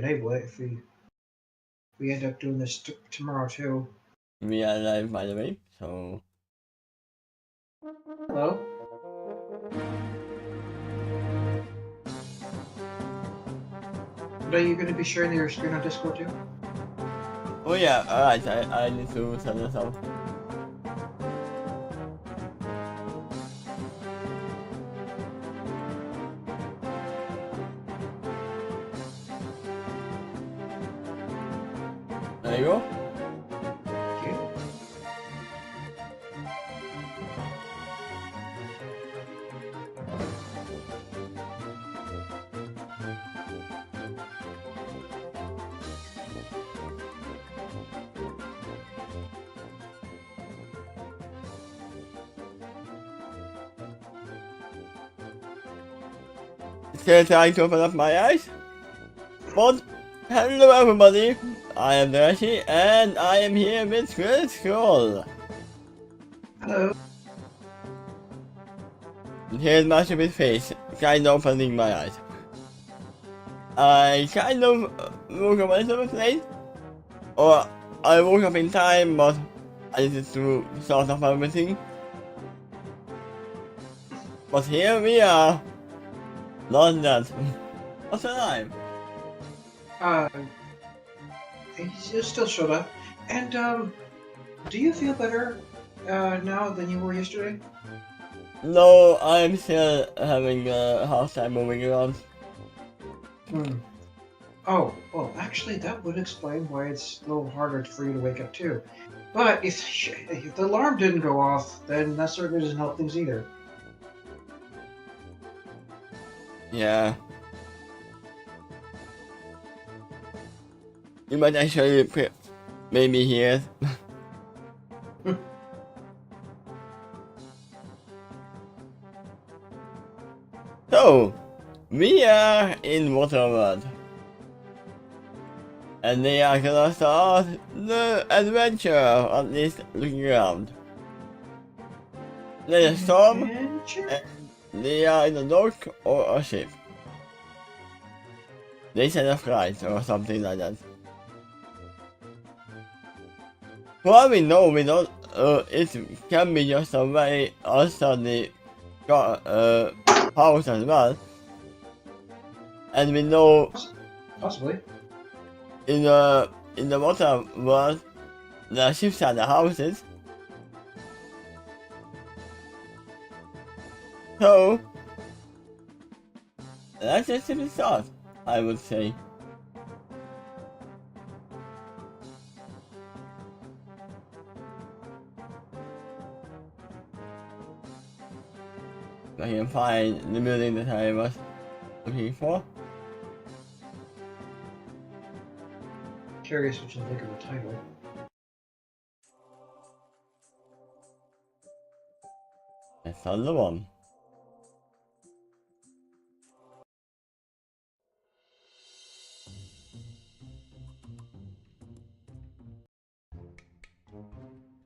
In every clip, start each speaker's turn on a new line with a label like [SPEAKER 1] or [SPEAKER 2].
[SPEAKER 1] enable it if we end up doing this tomorrow too.
[SPEAKER 2] We are live, by the way, so.
[SPEAKER 1] Hello. Are you going to be sharing your screen on Discord too?
[SPEAKER 2] Oh yeah, alright, I need to turn this off. There you go.
[SPEAKER 1] Thank you.
[SPEAKER 2] Still trying to open up my eyes. But, hello everybody, I am Takeshy, and I am here with Quill.
[SPEAKER 1] Hello.
[SPEAKER 2] And here's my stupid face, kind of opening my eyes. I kind of woke up a little bit late, or I woke up in time, but I needed to start off everything. But here we are. Not that. What's alive?
[SPEAKER 1] You still showed up. And do you feel better now than you were yesterday?
[SPEAKER 2] No, I'm still having a hard time moving around.
[SPEAKER 1] Oh, well, actually, that would explain why it's a little harder for you to wake up too. But if the alarm didn't go off, then that certainly doesn't help things either.
[SPEAKER 2] Yeah. You might actually maybe hear. So, we are in Waterworld. And they are gonna start the adventure, at least looking around. There's a storm, and they are in a dock or a ship. They said a flight or something like that. For all we know, it can be just a very unsteady house as well. And we know
[SPEAKER 1] Possibly.
[SPEAKER 2] in the water world, the ships are the houses. So that's just a start, I would say. I can find the building that I was looking for.
[SPEAKER 1] Curious what you think of the title.
[SPEAKER 2] That's the one.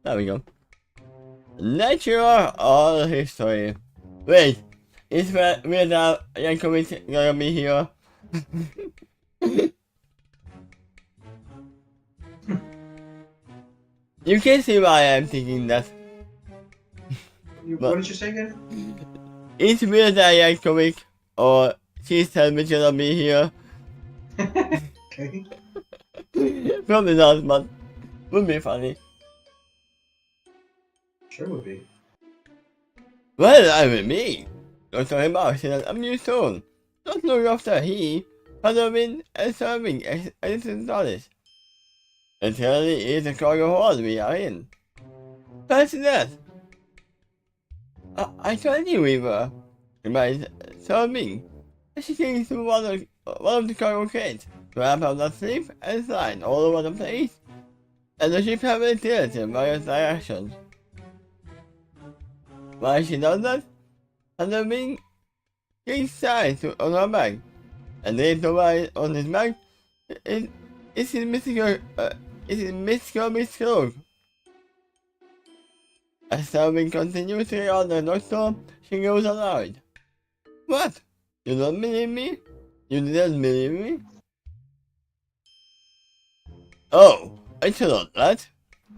[SPEAKER 2] There we go. Nature or history? Wait, is where Yankovic gonna be here? You can see why I'm thinking that.
[SPEAKER 1] What did you say again?
[SPEAKER 2] It's weird that Yankovic or she's gonna be here.
[SPEAKER 1] Okay.
[SPEAKER 2] Probably not, but would be funny.
[SPEAKER 1] Sure would be.
[SPEAKER 2] Well, I mean me. Don't talk about it, I'm new soon. Don't look after he, following and serving innocent TARDIS. Until it is a cargo hold we are in. Fancy that! I told you we were. By serving. She came through one of the cargo crates, grab out the sleep and slide all over the place. And the ship have been tilted in various directions. While she does that, and the wing gives size on her back, and then to ride on his back is his mystical stroke. As Selwyn continues to on the doctor, she goes aloud. What? You don't believe me? You didn't believe me? Oh, I thought that.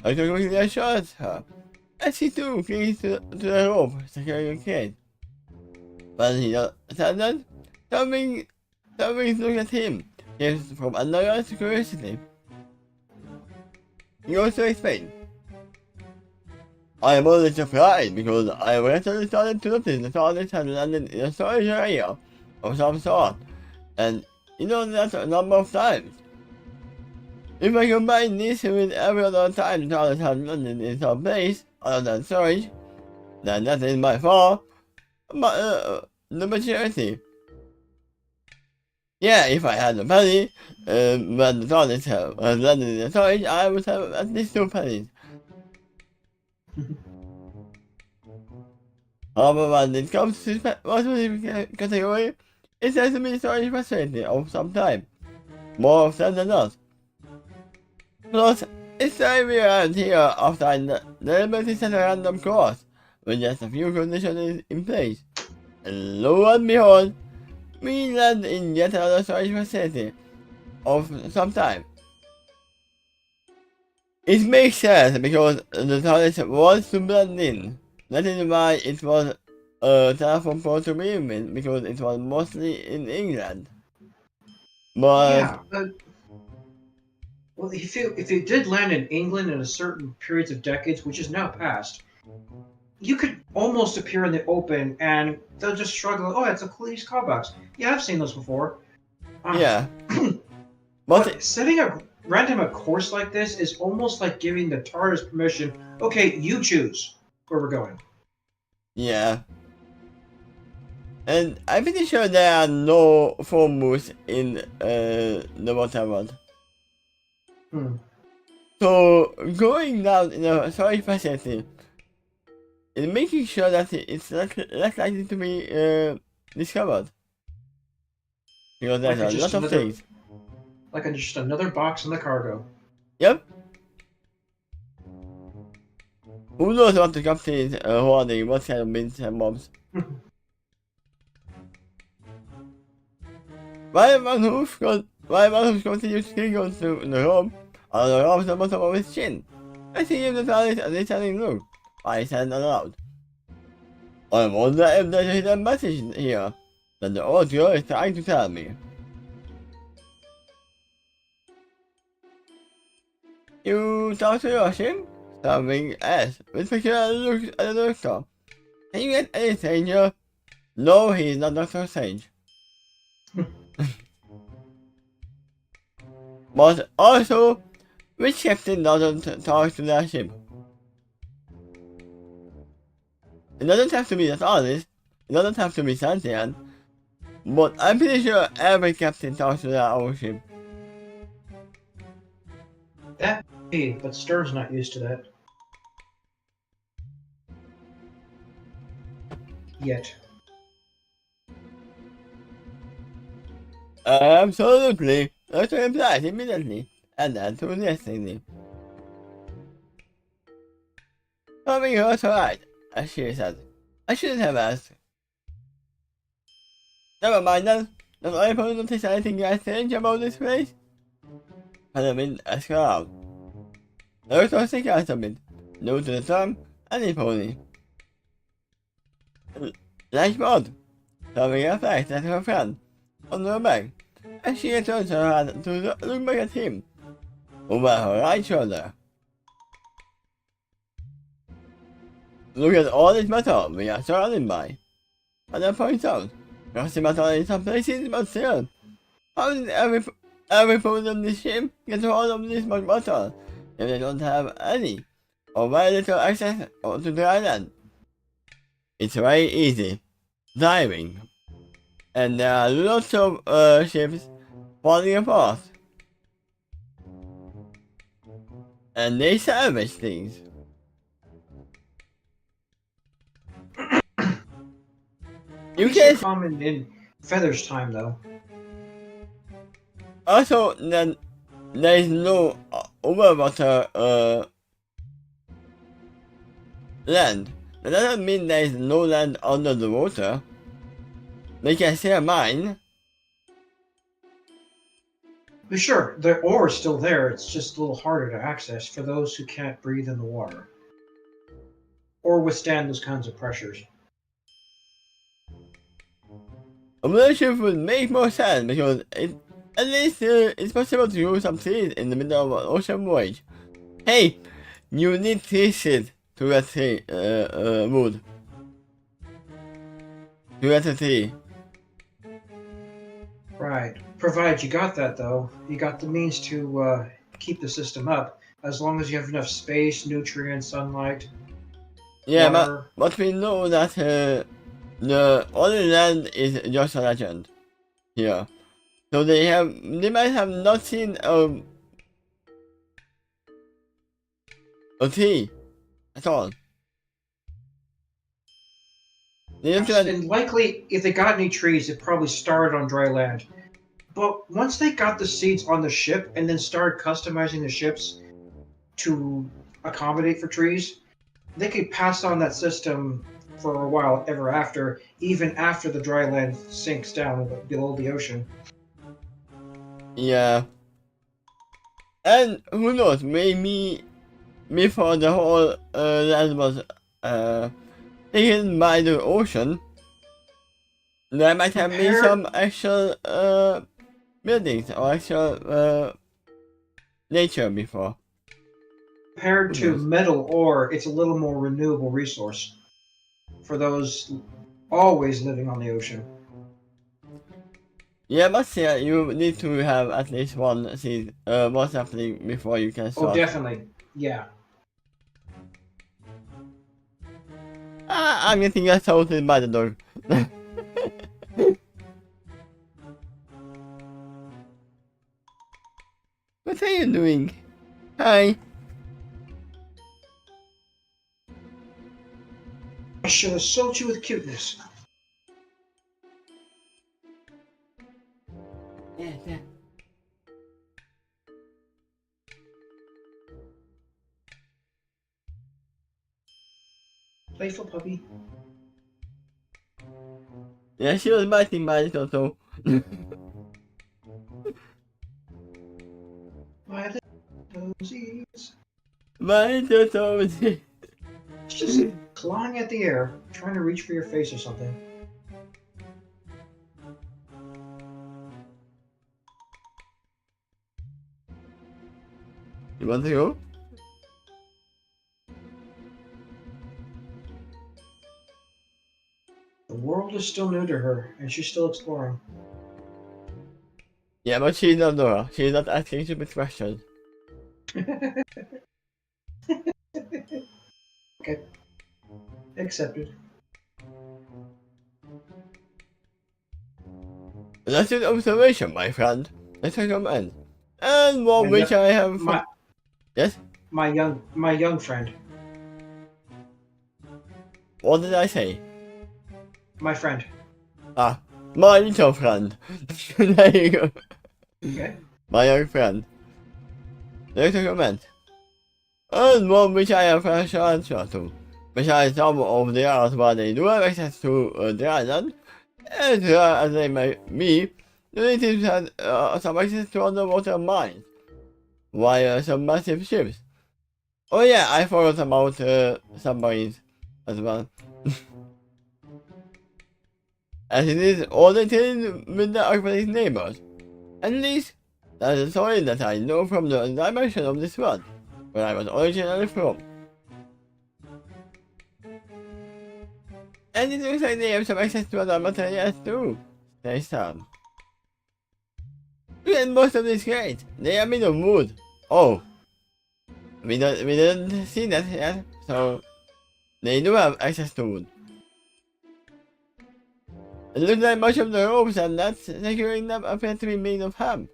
[SPEAKER 2] I took quickly assured her. As he too clings to the rope, securing the kid. But he suddenly, something looked at him, just from another curiosity. He also explained, I am only surprised because I recently started to notice the TARDIS had landed in a storage area of some sort, and you know that a number of times. If I combine this with every other time the TARDIS had landed in some place other than storage, then that is by far the majority. Yeah, if I had a penny, when the TARDIS had landed in the storage, I would have at least 2 pennies. However, when it comes to specific category, it has to be storage facility of some type, more often than not. Plus, it's time we around here often deliberately set a random course, with just a few conditions in place. And lo and behold, we land in yet another storage facility of some type. It makes sense because the TARDIS was to blend in. That is why it was a telephone pole to begin with, because it was mostly in England. But
[SPEAKER 1] Yeah, but well, if it did land in England in a certain periods of decades, which is now past, you could almost appear in the open and they'll just shrug like, "Oh, it's a police call box." Yeah, I've seen those before.
[SPEAKER 2] yeah,
[SPEAKER 1] But setting a course like this is almost like giving the TARDIS permission. Okay, you choose where we're going.
[SPEAKER 2] yeah. And I'm pretty sure there are no phone booths in the water world. So going down in a storage facility is making sure that it's less likely to be discovered. Because there's
[SPEAKER 1] Like
[SPEAKER 2] a lot of things.
[SPEAKER 1] Like just another box in the cargo.
[SPEAKER 2] Yep. Who knows what the captain is holding, what kind of bins and bombs. While Van Hoof continues to go to the room, on the rubs the bottom of his chin. I see him the TARDIS and he's telling look. I said aloud. I wonder if there's a hidden message here that the audio is trying to tell me. You talk to your ship? Something else. With peculiar looks at the doctor. Can you get any stranger? No, he is not Dr. Strange. But also, which captain doesn't talk to their ship? It doesn't have to be the TARDIS, it doesn't have to be sentient, but I'm pretty sure every captain talks to their own ship.
[SPEAKER 1] That may be, but Stern's not used to that. Yet.
[SPEAKER 2] Absolutely. Doctor implies immediately, and enthusiastically. Something hurts her right, as she said. I shouldn't have asked. Never mind then. Does anyone notice anything strange about this place? Halloween asked her out. The doctor think out a bit, new to the term, any pony. Like what? Something reflects at her friend, on her back, as she turns her hand to look back at him, over her right shoulder. Look at all this metal we are surrounded by. And I point out, rusty metal in some places, but still, how did every person on this ship get hold of this much metal if they don't have any, or very little access to the island? It's very easy. Diving. And there are lots of ships falling apart. And they salvage things. You
[SPEAKER 1] can common in Feather's time though.
[SPEAKER 2] Also, then there is no overwater land. That doesn't mean there is no land under the water. They can still mine.
[SPEAKER 1] But sure, the ore is still there. It's just a little harder to access for those who can't breathe in the water or withstand those kinds of pressures.
[SPEAKER 2] A relationship would make more sense because at least it's possible to use some seeds in the middle of an ocean voyage. Hey, you need seeds to get wood. To get the sea.
[SPEAKER 1] Right. Provided you got that, though. You got the means to keep the system up, as long as you have enough space, nutrients, sunlight,
[SPEAKER 2] Yeah,
[SPEAKER 1] water.
[SPEAKER 2] but we know that the only land is just a legend here. So they might have not seen a sea at all.
[SPEAKER 1] And likely, if they got any trees, it probably started on dry land. But once they got the seeds on the ship and then started customizing the ships to accommodate for trees, they could pass on that system for a while ever after, even after the dry land sinks down below the ocean.
[SPEAKER 2] Yeah. And who knows, maybe before the whole land was taken by the ocean, there might have been some actual buildings or actual nature before.
[SPEAKER 1] Compared to metal ore, it's a little more renewable resource for those always living on the ocean.
[SPEAKER 2] Yeah, but still, you need to have at least one seed, what's happening before you can start.
[SPEAKER 1] Oh, definitely. Yeah.
[SPEAKER 2] I'm getting assaulted by the dog. What are you doing? Hi.
[SPEAKER 1] I should assault you with cuteness.
[SPEAKER 2] Yeah.
[SPEAKER 1] Playful puppy.
[SPEAKER 2] Yeah, she was biting my little toe.
[SPEAKER 1] My little toesies.
[SPEAKER 2] My little toesies.
[SPEAKER 1] It's just clawing at the air, trying to reach for your face or something.
[SPEAKER 2] You want to go?
[SPEAKER 1] The world is still new to her, and she's still exploring.
[SPEAKER 2] Yeah, but she's not Dora. She's not asking stupid questions.
[SPEAKER 1] Okay. Accepted.
[SPEAKER 2] That's an observation, my friend. Let's recommend. And one which I have. Yes?
[SPEAKER 1] My young friend.
[SPEAKER 2] What did I say?
[SPEAKER 1] My friend.
[SPEAKER 2] Ah, my little friend. There you go.
[SPEAKER 1] Okay.
[SPEAKER 2] My young friend. Let's recommend. And one which I have a short answer to. Besides some of the areas where they do have access to the island, as they may be, the natives had some access to underwater mines via some massive ships. Oh yeah, I forgot about submarines as well. As it is all detailed with the aquatic neighbors. At least, that is a story that I know from the dimension of this world, where I was originally from. And it looks like they have some access to other materials too. There's some. Look at most of this crate. They are made of wood. Oh. We didn't see that yet, so they do have access to wood. It looks like much of the ropes and nuts securing them appear to be made of hemp.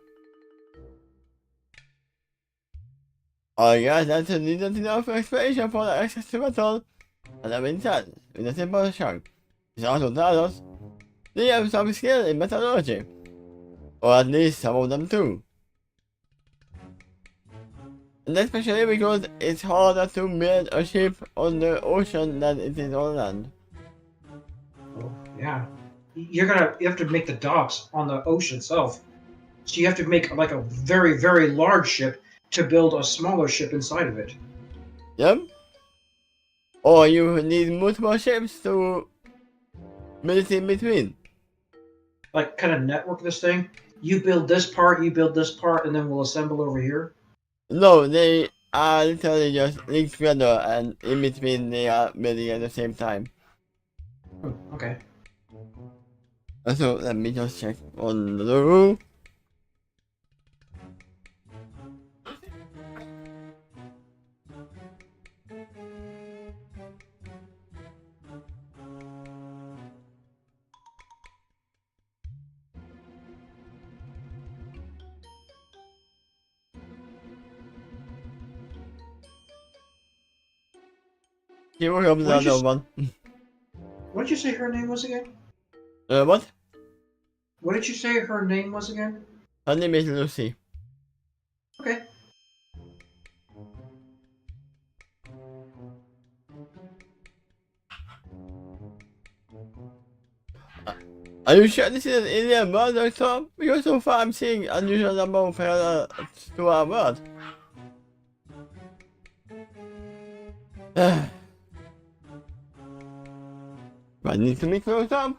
[SPEAKER 2] I guess that's a decent enough explanation for the access to metal. And that being said, with a simple chunk, it's also TARDIS. They have some skill in metallurgy. Or at least some of them too. And especially because it's harder to build a ship on the ocean than it is on land.
[SPEAKER 1] Oh, yeah. You have to make the docks on the ocean itself. So you have to make like a very, very large ship to build a smaller ship inside of it.
[SPEAKER 2] Yep. Or you need multiple ships to mix in between.
[SPEAKER 1] Like kind of network this thing. You build this part, you build this part, and then we'll assemble over here.
[SPEAKER 2] No, they are literally just linked together and in between they are building at the same time.
[SPEAKER 1] Okay.
[SPEAKER 2] So let me just check on the room. Here comes the other one.
[SPEAKER 1] What did you say her name was again?
[SPEAKER 2] What?
[SPEAKER 1] What did you say her name was again?
[SPEAKER 2] Her name is Lucy.
[SPEAKER 1] Okay.
[SPEAKER 2] Are you sure this is an alien world, Doctor? Because so far I'm seeing unusual number of parallels to our world. I need to make those up.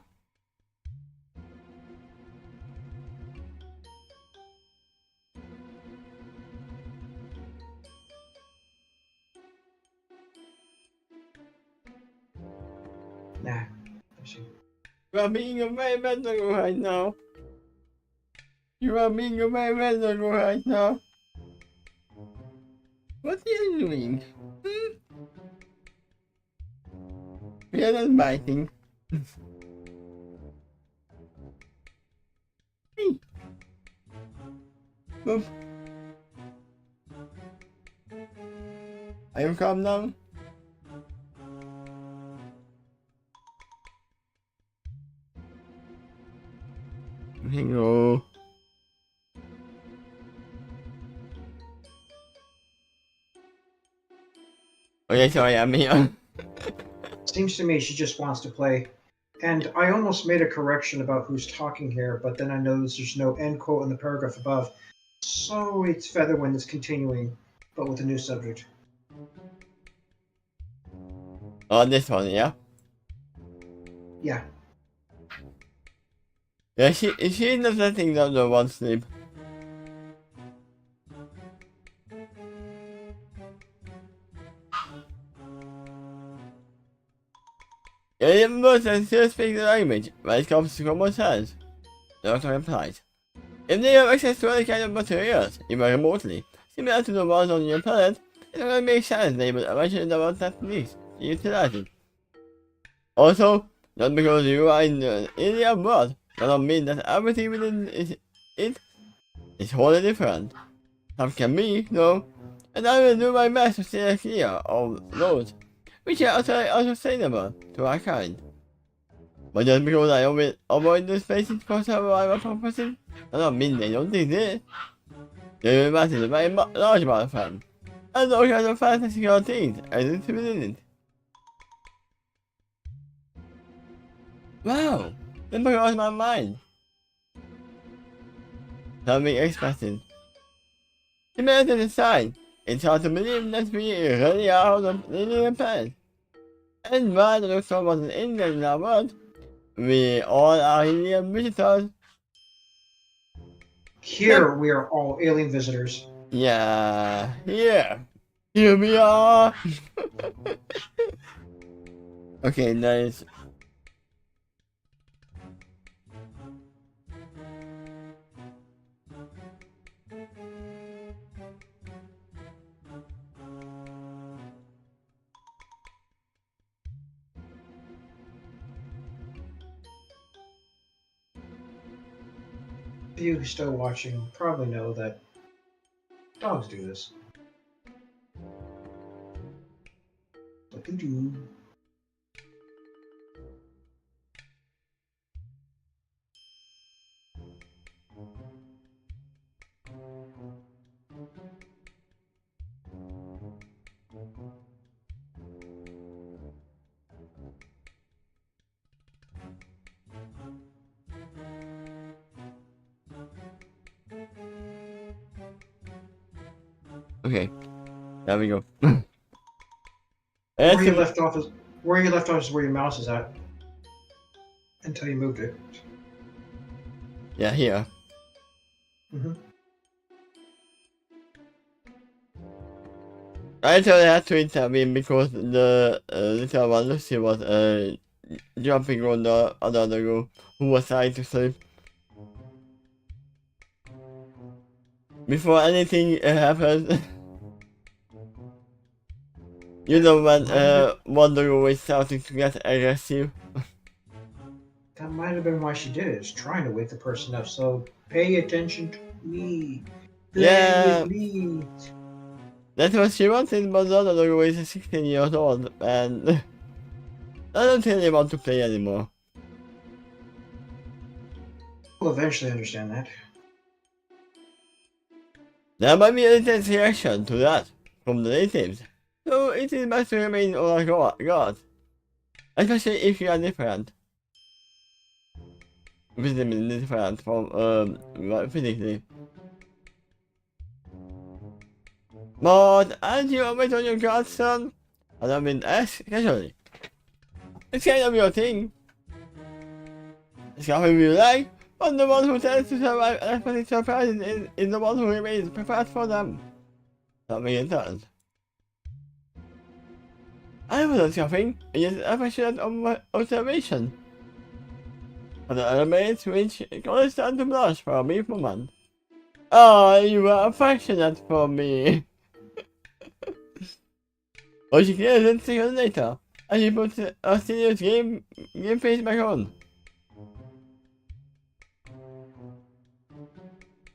[SPEAKER 1] Nah. I see.
[SPEAKER 2] You are being a very mental right now. You are being a very mental right now. What are you doing? We are not biting. Hey. Move. Are you calm now? Here you go. Okay, sorry, I'm here.
[SPEAKER 1] Seems to me she just wants to play. And I almost made a correction about who's talking here, but then I noticed there's no end quote in the paragraph above. So it's Featherwind that's continuing, but with a new subject.
[SPEAKER 2] Oh, this one, yeah?
[SPEAKER 1] Yeah.
[SPEAKER 2] Yeah, she not letting the other one sleep. Alien person still speak the language when it comes to common sense. The doctor replies. If they have access to any kind of materials, even remotely, similar to the ones on your planet, it's not going to make sense they will eventually develop that least to utilize it. Also, just because you are in the alien world does not mean that everything within it is wholly different. Some can be, though, and I will do my best to stay clear of those which are unsustainable to our kind. But just because I avoid the spaces for survival purposes, does not mean they don't exist. They will matter a very large amount of fun, and all kinds of fantastical things exist within it. Wow, that blows my mind. Something expected. Similar to the sign, it's hard to believe that we really are on the alien planet. And while the doctor was an alien in our world, we all are alien visitors.
[SPEAKER 1] Here we are all alien visitors.
[SPEAKER 2] Yeah, here we are. Okay, nice.
[SPEAKER 1] You still watching probably know that dogs do this. What they do.
[SPEAKER 2] Okay, there we go.
[SPEAKER 1] Where you left off is where your mouse is at. Until you moved it.
[SPEAKER 2] Yeah, here.
[SPEAKER 1] Mm-hmm.
[SPEAKER 2] I actually had to intervene because the little one Lucy was jumping on the other girl who was trying to sleep. Before anything happened, you know when one girl is starting to get aggressive.
[SPEAKER 1] That might have been why she did it. It's trying to wake the person up. So pay attention to me. Play
[SPEAKER 2] Yeah,
[SPEAKER 1] with me.
[SPEAKER 2] that's what she wanted, but the other girl is 16 years old and I don't really want to play anymore.
[SPEAKER 1] We'll eventually understand that.
[SPEAKER 2] There might be a intense reaction to that from the natives, so it is best to remain on our guard, especially if you are different. Visibly different from physically. But aren't you always on your guard, son? I don't mean casually. It's kind of your thing. It's something you like, but the one who tends to survive unexpected surprises is the one who remains prepared for them. Something intense. I wasn't scoffing, it is affectionate observation. For the elements which caused them to blush for a brief moment. Oh, you were affectionate for me. But she clears it seconds later, and she puts a serious game face back on.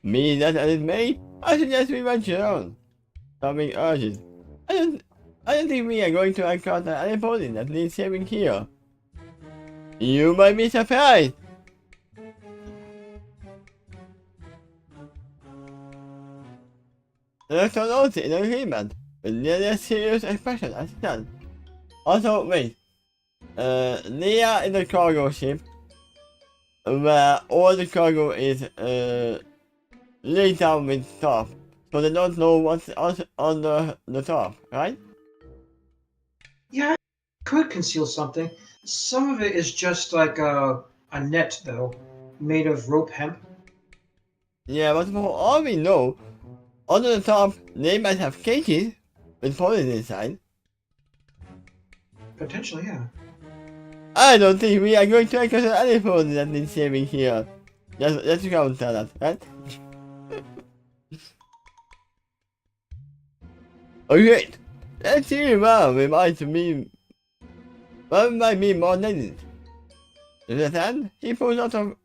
[SPEAKER 2] Me that as it may, I suggest we venture on. Something urges. I don't think we are going to encounter any opponent that needs saving here. You might be surprised. The doctor nods in agreement, with nearly a serious expression as he stands. Also, wait. They are in the cargo ship, where all the cargo is laid down with stuff, so they don't know what's on the top, right?
[SPEAKER 1] Yeah, I could conceal something. Some of it is just like a net, though, made of rope hemp.
[SPEAKER 2] Yeah, but for all we know, under the top, they might have cages with poison inside.
[SPEAKER 1] Potentially, yeah.
[SPEAKER 2] I don't think we are going to encounter any poison that needs saving here. Let's counter that, right? Okay, let's see what might be more needed. In that hand, he pulls out of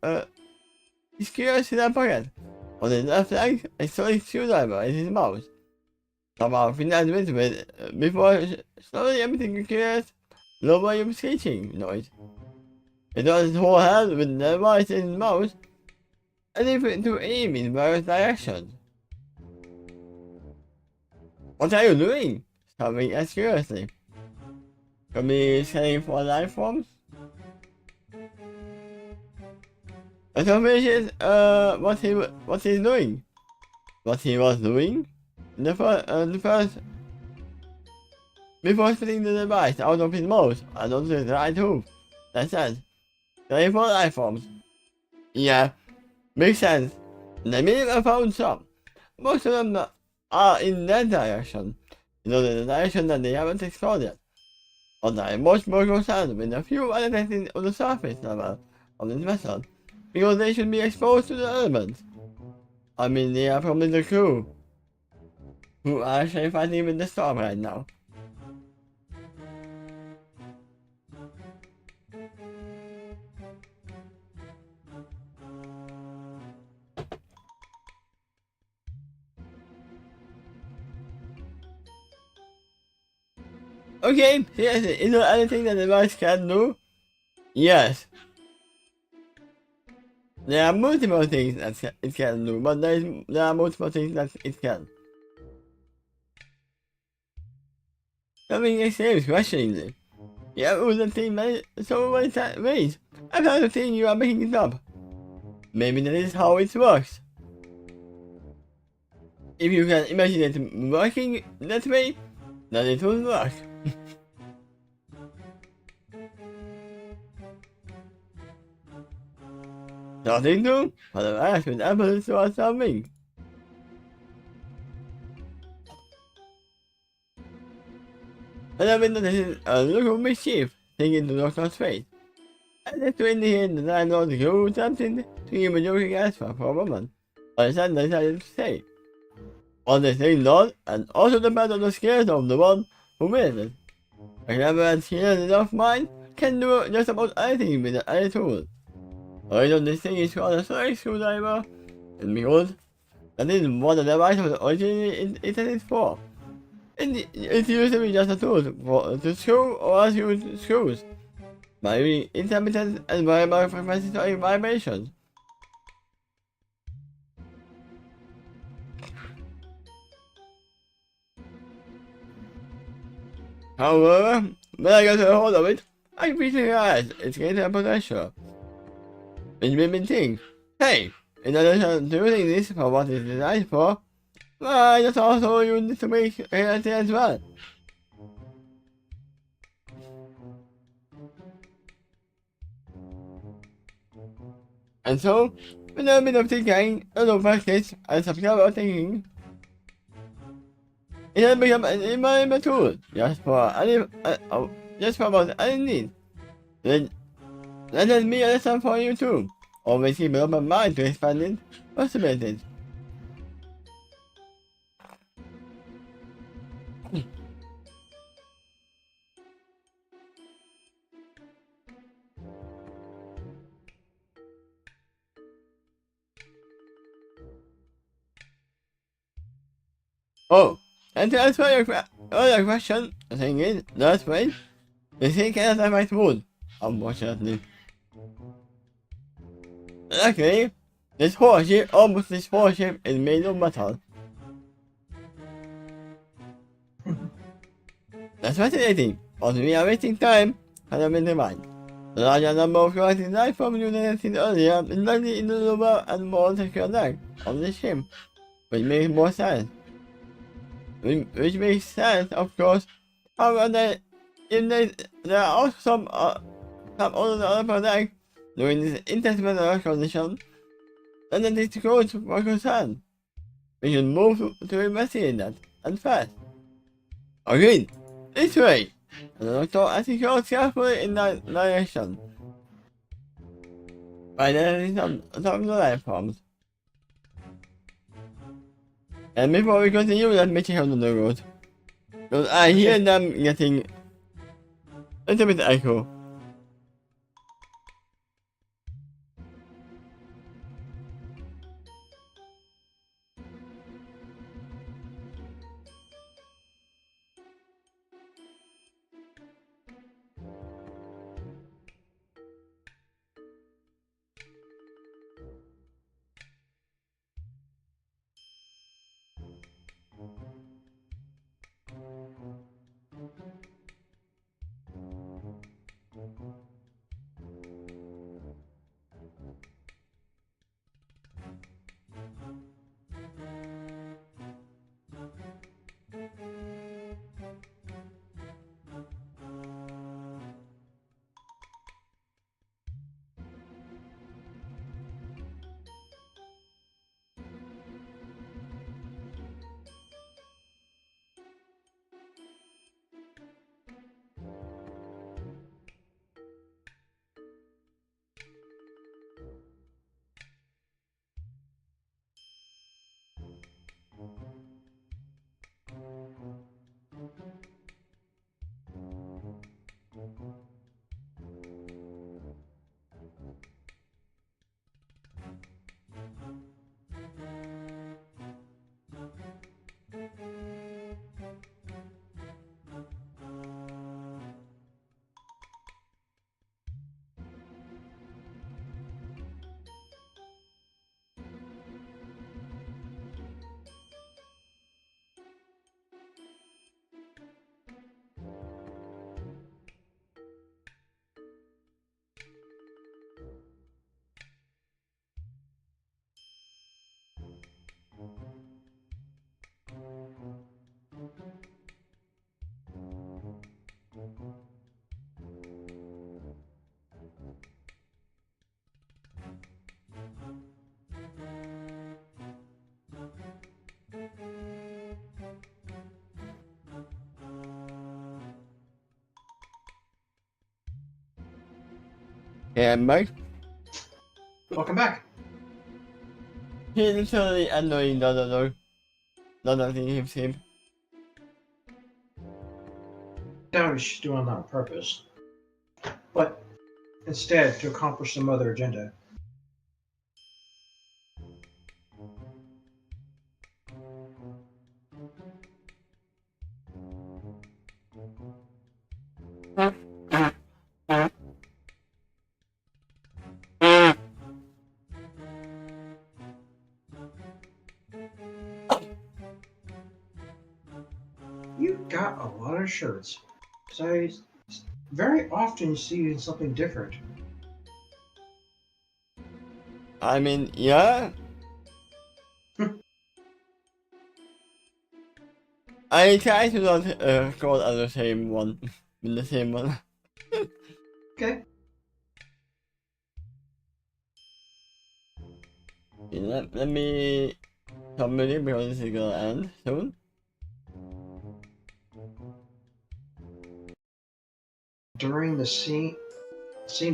[SPEAKER 2] his curious in that pocket. On his left leg, a solid screwdriver in his mouth. Somehow finalized with before slowly emptying the curious low volume screeching noise. He does his whole hand with the device in his mouth, and if to aim in various directions. What are you doing? Something asked curiously. Could be scanning for life forms? The confirmation is what he's doing. What he was doing? The first before spitting the device out of his mouth and onto his right hoof. That said, scanning for life forms. Yeah, makes sense. The minute I found some, most of them are in that direction. You know, the direction that they haven't explored yet. But I am much more concerned with a few other things on the surface level of this vessel, because they should be exposed to the elements. I mean, they are probably the crew, who are actually fighting with the storm right now. Okay, seriously, is there anything that the device can do? Yes. There are multiple things that it can do, but there are multiple things that it can. Something exclaims questioningly. Yeah, it was a thing so many ways. I'm not saying you are making it up. Maybe that is how it works. If you can imagine it working that way, then it will work. Nothing new, but the rest with apples or something. And I've been noticing a look of mischief taken to Doctor's face. And it's to indicate that I know to do something to give a joking answer for a woman. But I said decided to say. On the same note, and also depend on the skills of the one who wins it. A clever and skilled enough mind can do just about anything with any tool. I know this thing is called a sonic screwdriver, and behold, that is what the device was originally intended for. It's usually just a tool to screw or unscrew screws by using intermittent and variable frequency vibrations. However, when I got a hold of it, I quickly realized its greater potential. Which made me think, hey, in addition to using this for what it's designed for, why not also use it to make reality as well? And so, with a bit of thinking, a little practice, and some clever thinking, it has become an invaluable tool just for about any need. Then let me a lesson for you too. Always keep an open mind to expanding possibilities. Oh, and to answer your other question, the thing is, last way, the thing cannot affect wood, unfortunately. Luckily, this whole ship is made of metal. That's fascinating, but we are wasting time, had I been in mind. The larger number of galactic life forms you seen earlier is likely in the lower and more secure leg of the ship, which makes more sense. Which makes sense, of course. However, there are also some on the other leg during this intense weather condition, and that is cause for concern. We should move to investigate that, and fast. Agreed. This way. And the doctor articulates carefully in that direction. Finally, some of the life forms. And before we continue, let me check out the road. Because I hear them getting a little bit echo. Yeah, Mike.
[SPEAKER 1] Welcome back.
[SPEAKER 2] He's literally annoying though. Not that he gives him.
[SPEAKER 1] Doubt she's doing that on purpose, but instead to accomplish some other agenda. You got a lot of shirts. So I very often see something different.
[SPEAKER 2] I mean, yeah. I try to not go on the same one. In the same one.
[SPEAKER 1] Okay.
[SPEAKER 2] Let me continue because this is gonna end soon.
[SPEAKER 1] During the scene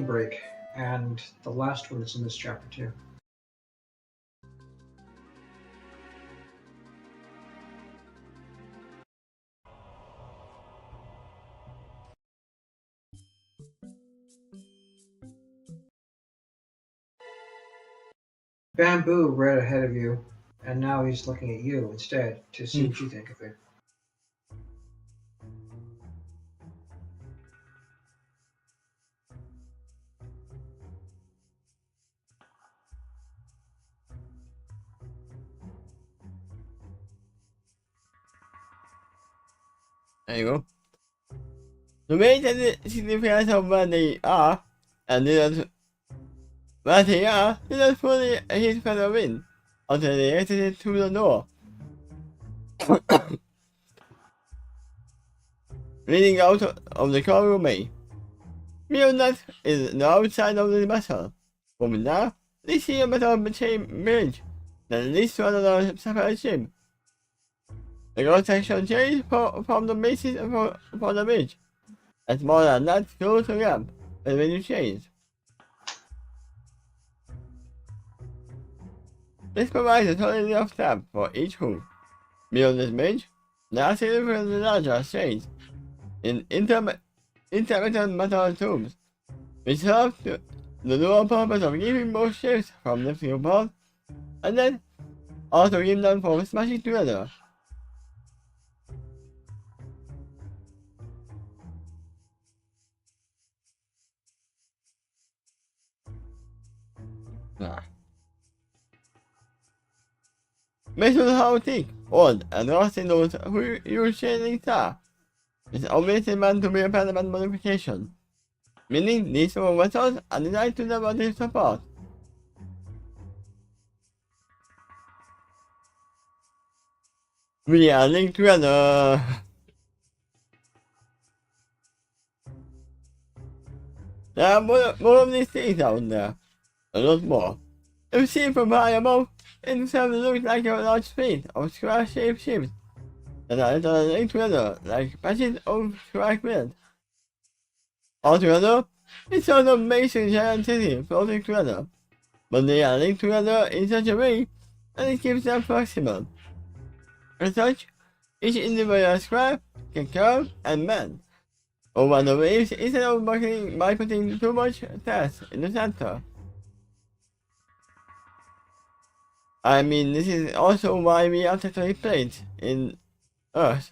[SPEAKER 1] break and the last one that's in this chapter too. Bamboo read ahead of you, and now he's looking at you instead to see what you think of it.
[SPEAKER 2] There you go. The way that the significance of where they are, and where they are, did not fully hit further in until they exited through the door. Leading out of the corridor bay. Beyond that is the outside of the battle. From now, they see a metal chain bridge that leads to another separate ship. The cross section changes from the basis for the bridge. As more than that goes the gap between the chains. This provides a solid enough step for each hook. Beyond this bridge, there are significantly larger chains in intermittent metal tubes, which serve the dual purpose of keeping both ships from lifting apart, and then also keep them from smashing together. Based on how thick, old, and rusty those huge shadings are, it's obviously meant to be a permanent modification, meaning these small vessels are designed to never drift apart. We are linked together. There are more of these things out there. A lot more. If seen from high above, it looks like a large fleet of square-shaped ships that are linked together like patches of square grid. Altogether, it sort of makes a giant city floating together, but they are linked together in such a way that it keeps them flexible. As such, each individual square can curve and bend over the waves instead of by putting too much stress in the center. I mean, this is also why we are technically plates in Earth.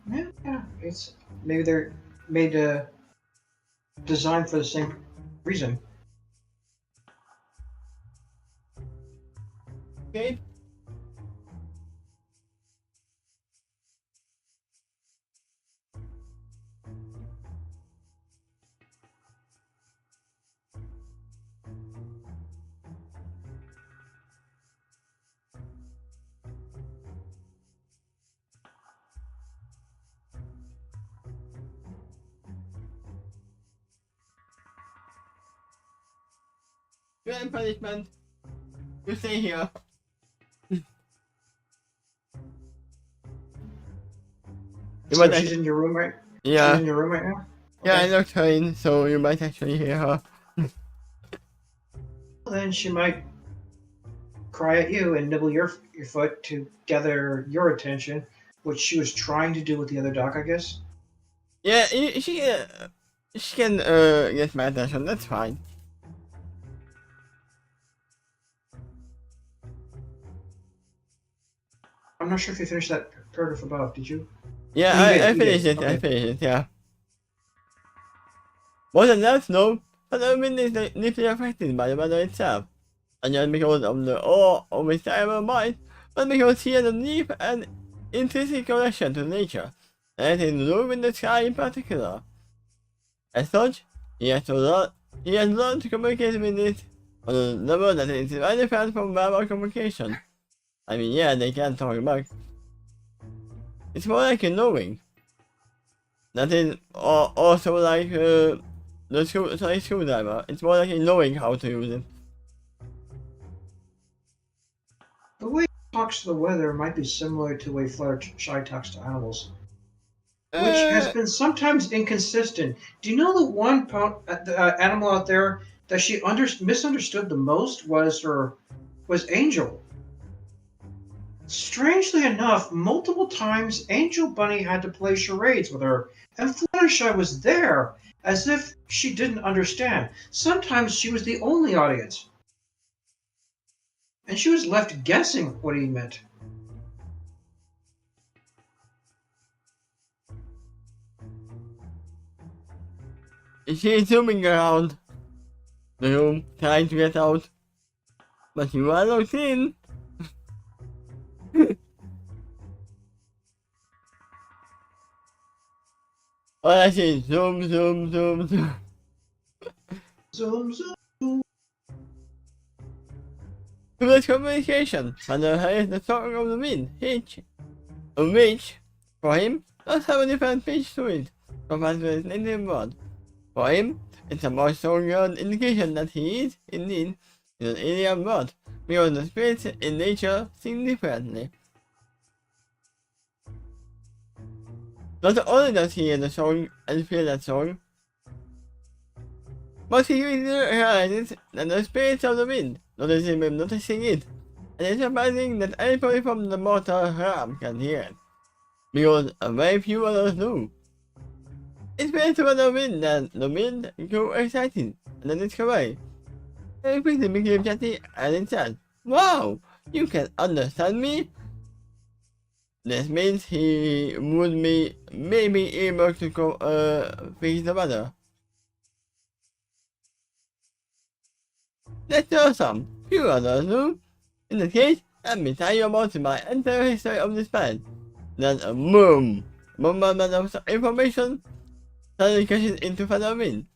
[SPEAKER 1] Yeah. It's maybe they're made designed for the same reason.
[SPEAKER 2] Okay. Grand punishment. You stay here. You
[SPEAKER 1] So
[SPEAKER 2] might
[SPEAKER 1] she's in your room right? She's
[SPEAKER 2] yeah,
[SPEAKER 1] in your room right now?
[SPEAKER 2] yeah, I
[SPEAKER 1] Okay.
[SPEAKER 2] looked her in, so you might actually hear her.
[SPEAKER 1] Well, then she might cry at you and nibble your foot to gather your attention, which she was trying to do with the other dog, I guess.
[SPEAKER 2] Yeah, she can get my attention. That's fine.
[SPEAKER 1] I'm not sure if you finished that paragraph above. Did you?
[SPEAKER 2] Yeah,
[SPEAKER 1] Oh, you
[SPEAKER 2] I
[SPEAKER 1] did. You
[SPEAKER 2] finished
[SPEAKER 1] did.
[SPEAKER 2] it. I
[SPEAKER 1] Okay.
[SPEAKER 2] finished it. Yeah. More than that, no. Phenomenon is deeply affected by the weather itself, and not because of the awe of its terrible mind, but because he has a deep and intrinsic connection to nature, and it is blue in the sky in particular. As such, he has learned to communicate with it on a level that is very different from verbal communication. I mean, yeah, they can talk back. It's more like a knowing. That is also like the screwdriver. It's more like a knowing how to use it.
[SPEAKER 1] The way he talks to the weather might be similar to the way Fluttershy talks to animals, which has
[SPEAKER 2] Uh,
[SPEAKER 1] been sometimes inconsistent. Do you know the one animal out there that she misunderstood the most was Angel? Strangely enough, multiple times Angel Bunny had to play charades with her, and Fluttershy was there, as if she didn't understand. Sometimes she was the only audience, and she was left guessing what he meant.
[SPEAKER 2] she is zooming around the room, trying to get out, but you are locked in. All I see is zoom, zoom, zoom, zoom.
[SPEAKER 1] Zoom, zoom.
[SPEAKER 2] To this communication, and the song of the wind, which, for him, does have a different pitch to it, compared to his native word. For him, it's a more stronger indication that he is, indeed, in an alien world, because the spirits in nature sing differently. Not only does he hear the song and feel that song, but he realizes that the spirits of the wind notice him noticing it, and it's surprising that anybody from the mortal realm can hear it, because very few others do. It's better for the wind that the wind grew excited, and then it's away. Very quickly became chatty, and it said, "Wow, you can understand me?" This means he would be maybe able to fix the weather. That's awesome. Few others do. In that case, let me tell you about my entire history of this planet. Then a bombardment of information suddenly crashes into Father Wind.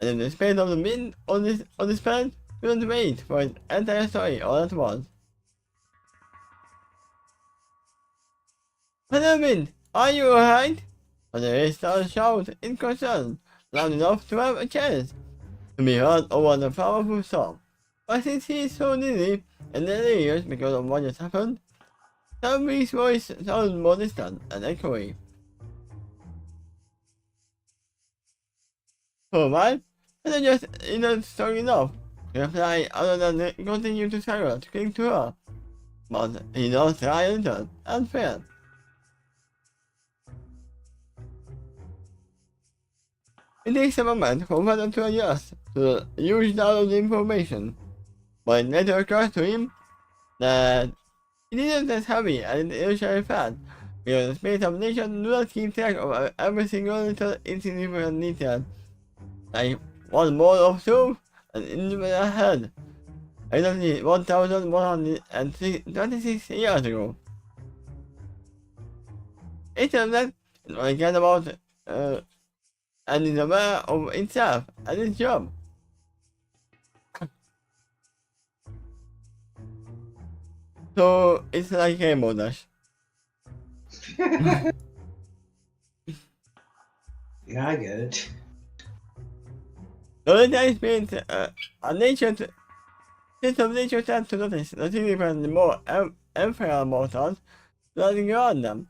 [SPEAKER 2] And in the space of the wind on this planet, couldn't wait for its entire story all at once. Father Wind, are you alright? Father started to shout in concern, loud enough to have a chance to be heard over the powerful storm. But since he is so dizzy and delirious because of what just happened, Tommy's voice sounded more distant and echoey. For a while, Father just isn't strong enough to reply other than continue to struggle to cling to her. But he does try a little and failed. It takes a moment for Father to adjust to the huge download of information, but it later occurs to him that it isn't as heavy as it initially felt, because the space of nature do not keep track of every single little insignificant detail, like one ball of soup and individual head, exactly 1,126 years ago. Instead of that, it was again about and is aware of itself and its job. So it's like Rainbow Dash.
[SPEAKER 1] Yeah, I get it.
[SPEAKER 2] The only time experience a nature sense of nature tends to notice the significantly more ephemeral mortals running around them.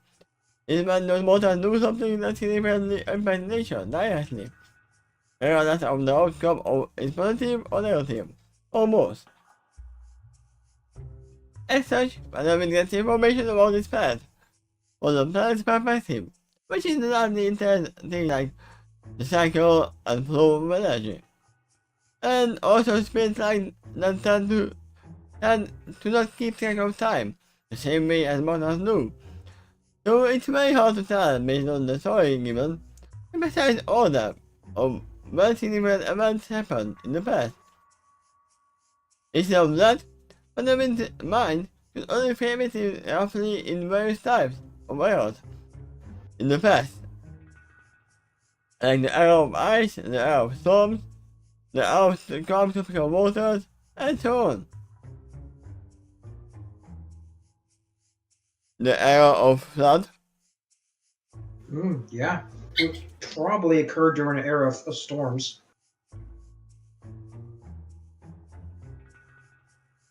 [SPEAKER 2] This man knows more than do something that significantly impacts nature directly. Regardless of the outcome of is positive or negative. Almost. As such, Padawan gets information about this planet from the planet's perspective, which is not the interesting like the cycle and flow of energy. And also spins like that tend to not keep track of time, the same way as mortals do. So it's very hard to tell based on the story given, and besides all that, of what significant events happened in the past. Instead of that, Padawan's mind could only frame it roughly in various types of worlds in the past, like the era of ice, the era of storms, the era of the calm tropical waters, and so on. The era of flood.
[SPEAKER 1] Yeah. It probably occurred during an era of storms.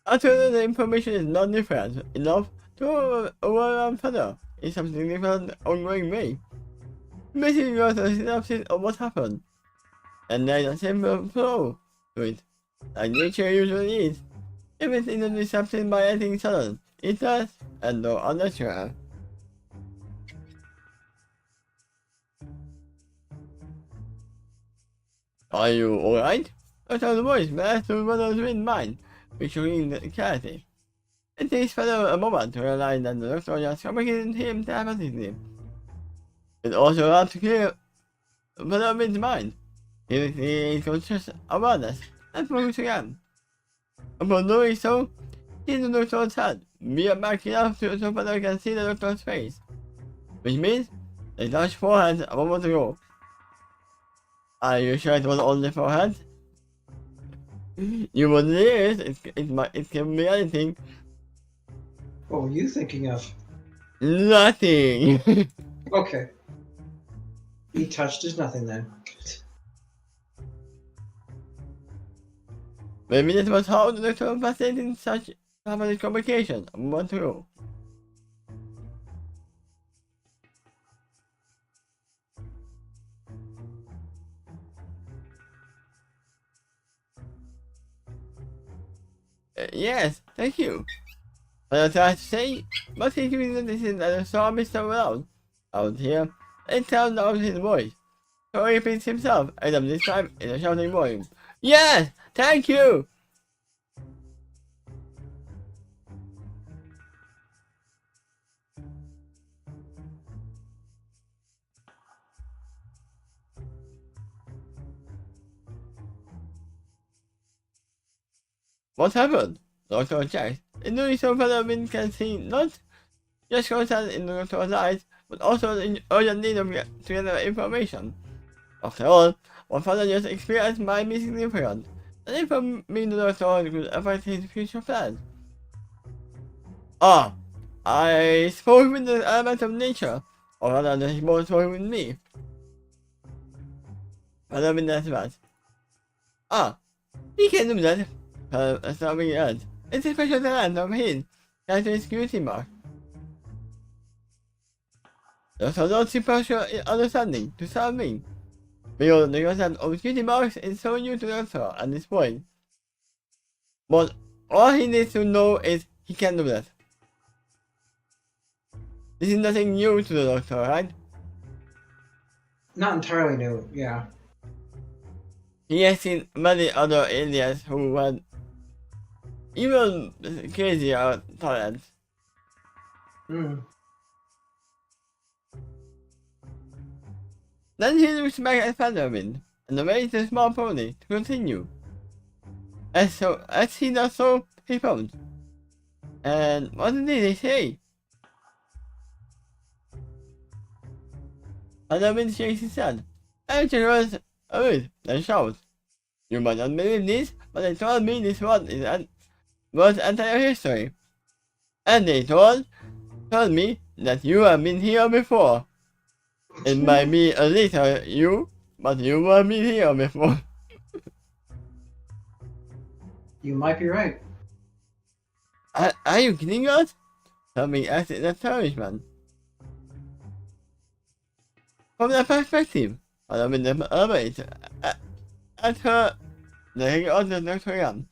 [SPEAKER 2] After the information is not different enough to overwhelm further in some significant ongoing way. Basically, just a synopsis of what happened, and then a simple flow to it, like nature usually is. If it's not disrupted by anything sudden, it does, and no unnatural. Are you alright? Dr. voice managed to Ronald's in mind, featuring the clarity. It takes further a moment to realize that the doctor just communicated him telepathically. It also allowed to clear Ronald's mind, giving the conscious awareness and focus again. Upon doing so, he the doctor's head, veered back enough so Ronald can see the doctor's face, which means they touched foreheads a moment ago. Are you sure it was only forehead? You would realize it can be anything.
[SPEAKER 1] What were you thinking of?
[SPEAKER 2] Nothing.
[SPEAKER 1] Okay. He touched his nothing then.
[SPEAKER 2] Maybe that was how the doctor facilitated such family communication a month ago. Yes, thank you. But I tried to say, but he that this is that I saw Mr. Brown out here, and sound out his voice. So he repeats himself, and this time in a shouting volume. Yes, thank you! What happened? Doctor checked. In doing so, Padawan can see not just concern in the doctor's eyes, but also the urgent need of to gather information. After all, what Father just experienced might be significant, and informing the doctor could affect his future plans. Ah, I spoke with the element of nature, or rather, the both spoke with me. Padawan asked that. Ah, he can do that. Something else. It's a special talent of his. That's his security mark. There's a lot of partial understanding to something. Because the concept of security marks is so new to the doctor at this point. But all he needs to know is he can do that. This is nothing new to the doctor, right?
[SPEAKER 1] Not entirely new, yeah.
[SPEAKER 2] He has seen many other aliens who had even crazier talents. Then he looks back at Padawan and waits a small pony to continue. As he does so, he phones. And what did they say? Padawan shakes his head. And she runs away and shouts, "You might not believe this, but they told me this was entire history. And they told me that you have been here before. It might be a little you, but you have been here before."
[SPEAKER 1] You might be right.
[SPEAKER 2] Are you kidding us? Something asked in astonishment. From that perspective, I mean the orbit at her the other Nocturne.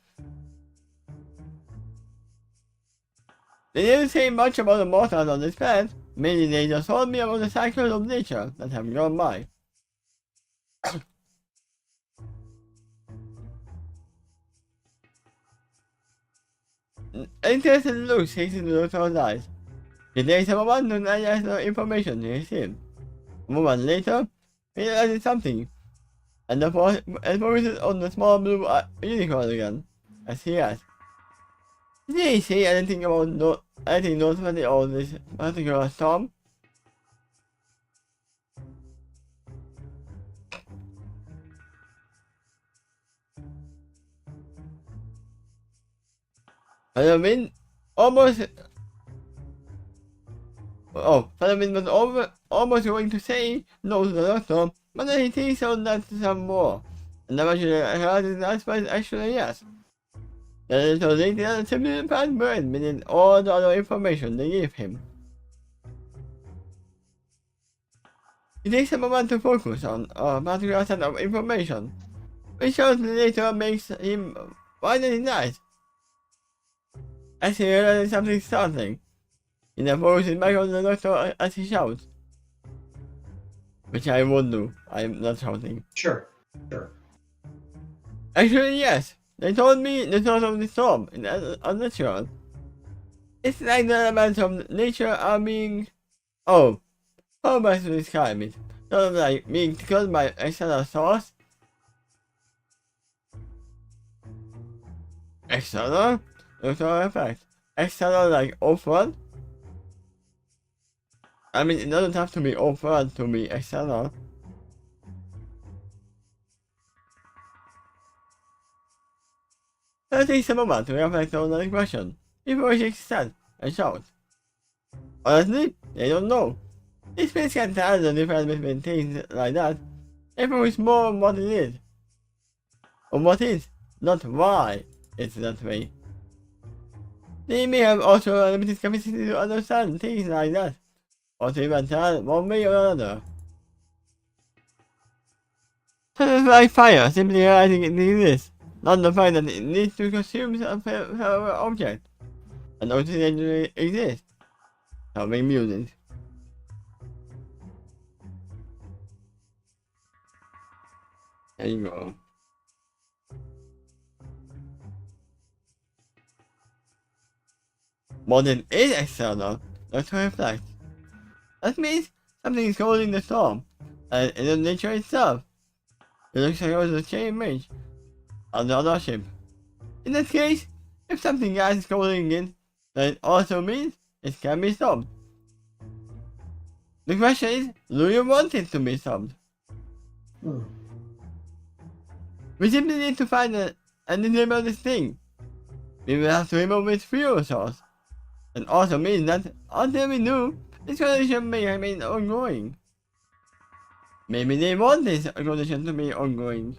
[SPEAKER 2] They didn't say much about the mortals on this planet, mainly they just told me about the cycles of nature that have gone by. Interested look takes into the Doctor's eyes. He takes a moment to analyze the information he received. A moment later, he realizes something, and focuses on the small blue unicorn again, as he asks, "Did he say anything about anything noteworthy on this particular storm?" Halloween almost. Halloween was almost going to say no to the doctor, but then he thinks on that some more. And eventually heard his answer is actually yes. Then so later, simply passed bird meaning all the other information they gave him. He takes a moment to focus on a particular set of information, which shortly later makes him widen his eyes. As he realizes something startling, he then focuses back on the doctor as he shouts. Which I won't do, I'm not shouting.
[SPEAKER 1] Sure.
[SPEAKER 2] Actually, yes. They told me the source of the storm is unnatural. It's like the elements of nature are being... Oh, how am I to describe it? Sort of like being caused by external source. External? External effect. External like outward? I mean, it doesn't have to be outward to be external. It takes a moment to reflect on the question before she said and shout. Honestly, they don't know. This space can't tell the difference between things like that. Everyone is more on what it is. On what is, not why it's that way. They may have also a limited capacity to understand things like that, or to even tell one way or another. So it's like fire, simply realizing it exists, not the fact that it needs to consume a fellow object, and ultimately exist. Helping music. There you go. More than is external, not to reflect. That means something is causing the storm, and in the nature itself. It looks like it was a chain image on the other ship. In that case, if something else is causing it, then it also means it can be stopped. The question is, do you want it to be stopped? We simply need to find and disable this thing. We will have to remove its fuel source. And also means that until we do, this condition may remain ongoing. Maybe they want this condition to be ongoing.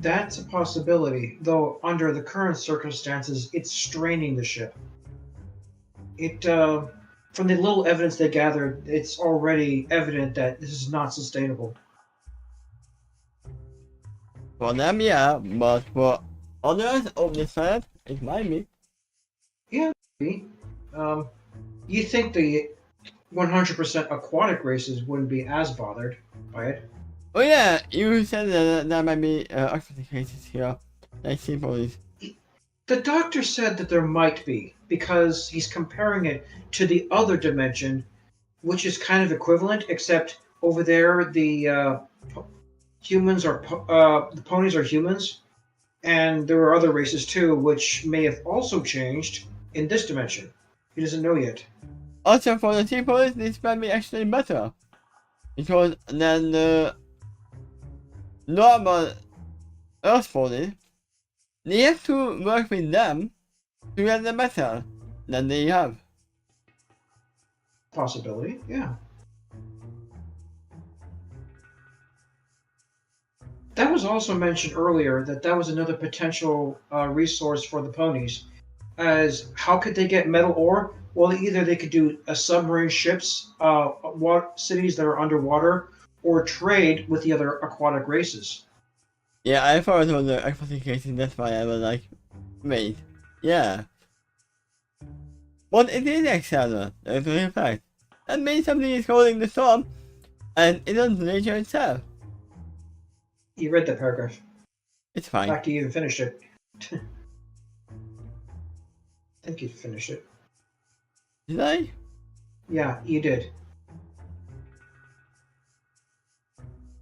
[SPEAKER 1] That's a possibility, though under the current circumstances, it's straining the ship. From the little evidence they gathered, it's already evident that this is not sustainable.
[SPEAKER 2] For them, yeah, but for others of this planet, it might be.
[SPEAKER 1] Yeah, maybe. You think the 100% aquatic races wouldn't be as bothered by it?
[SPEAKER 2] Oh yeah, you said that there might be aquatic cases here, like sea police.
[SPEAKER 1] The doctor said that there might be, because he's comparing it to the other dimension, which is kind of equivalent, except over there the humans are the ponies are humans, and there are other races too, which may have also changed in this dimension. He doesn't know yet.
[SPEAKER 2] Also, for the sea police, this might be actually better, because then the normal Earth police, they have to work with them to get the better than they have.
[SPEAKER 1] Possibility, yeah. That was also mentioned earlier that was another potential resource for the ponies. As how could they get metal ore? Well, either they could do submarine ships, cities that are underwater, or trade with the other aquatic races.
[SPEAKER 2] Yeah, I thought it was the aquatic casing, that's why I was like, wait, yeah. But it is external, that's a fact. That means something is holding the storm, and it is nature itself.
[SPEAKER 1] You read that paragraph.
[SPEAKER 2] It's
[SPEAKER 1] In
[SPEAKER 2] fine.
[SPEAKER 1] fact, you even finished it. I think you finished it.
[SPEAKER 2] Did I?
[SPEAKER 1] Yeah, you did.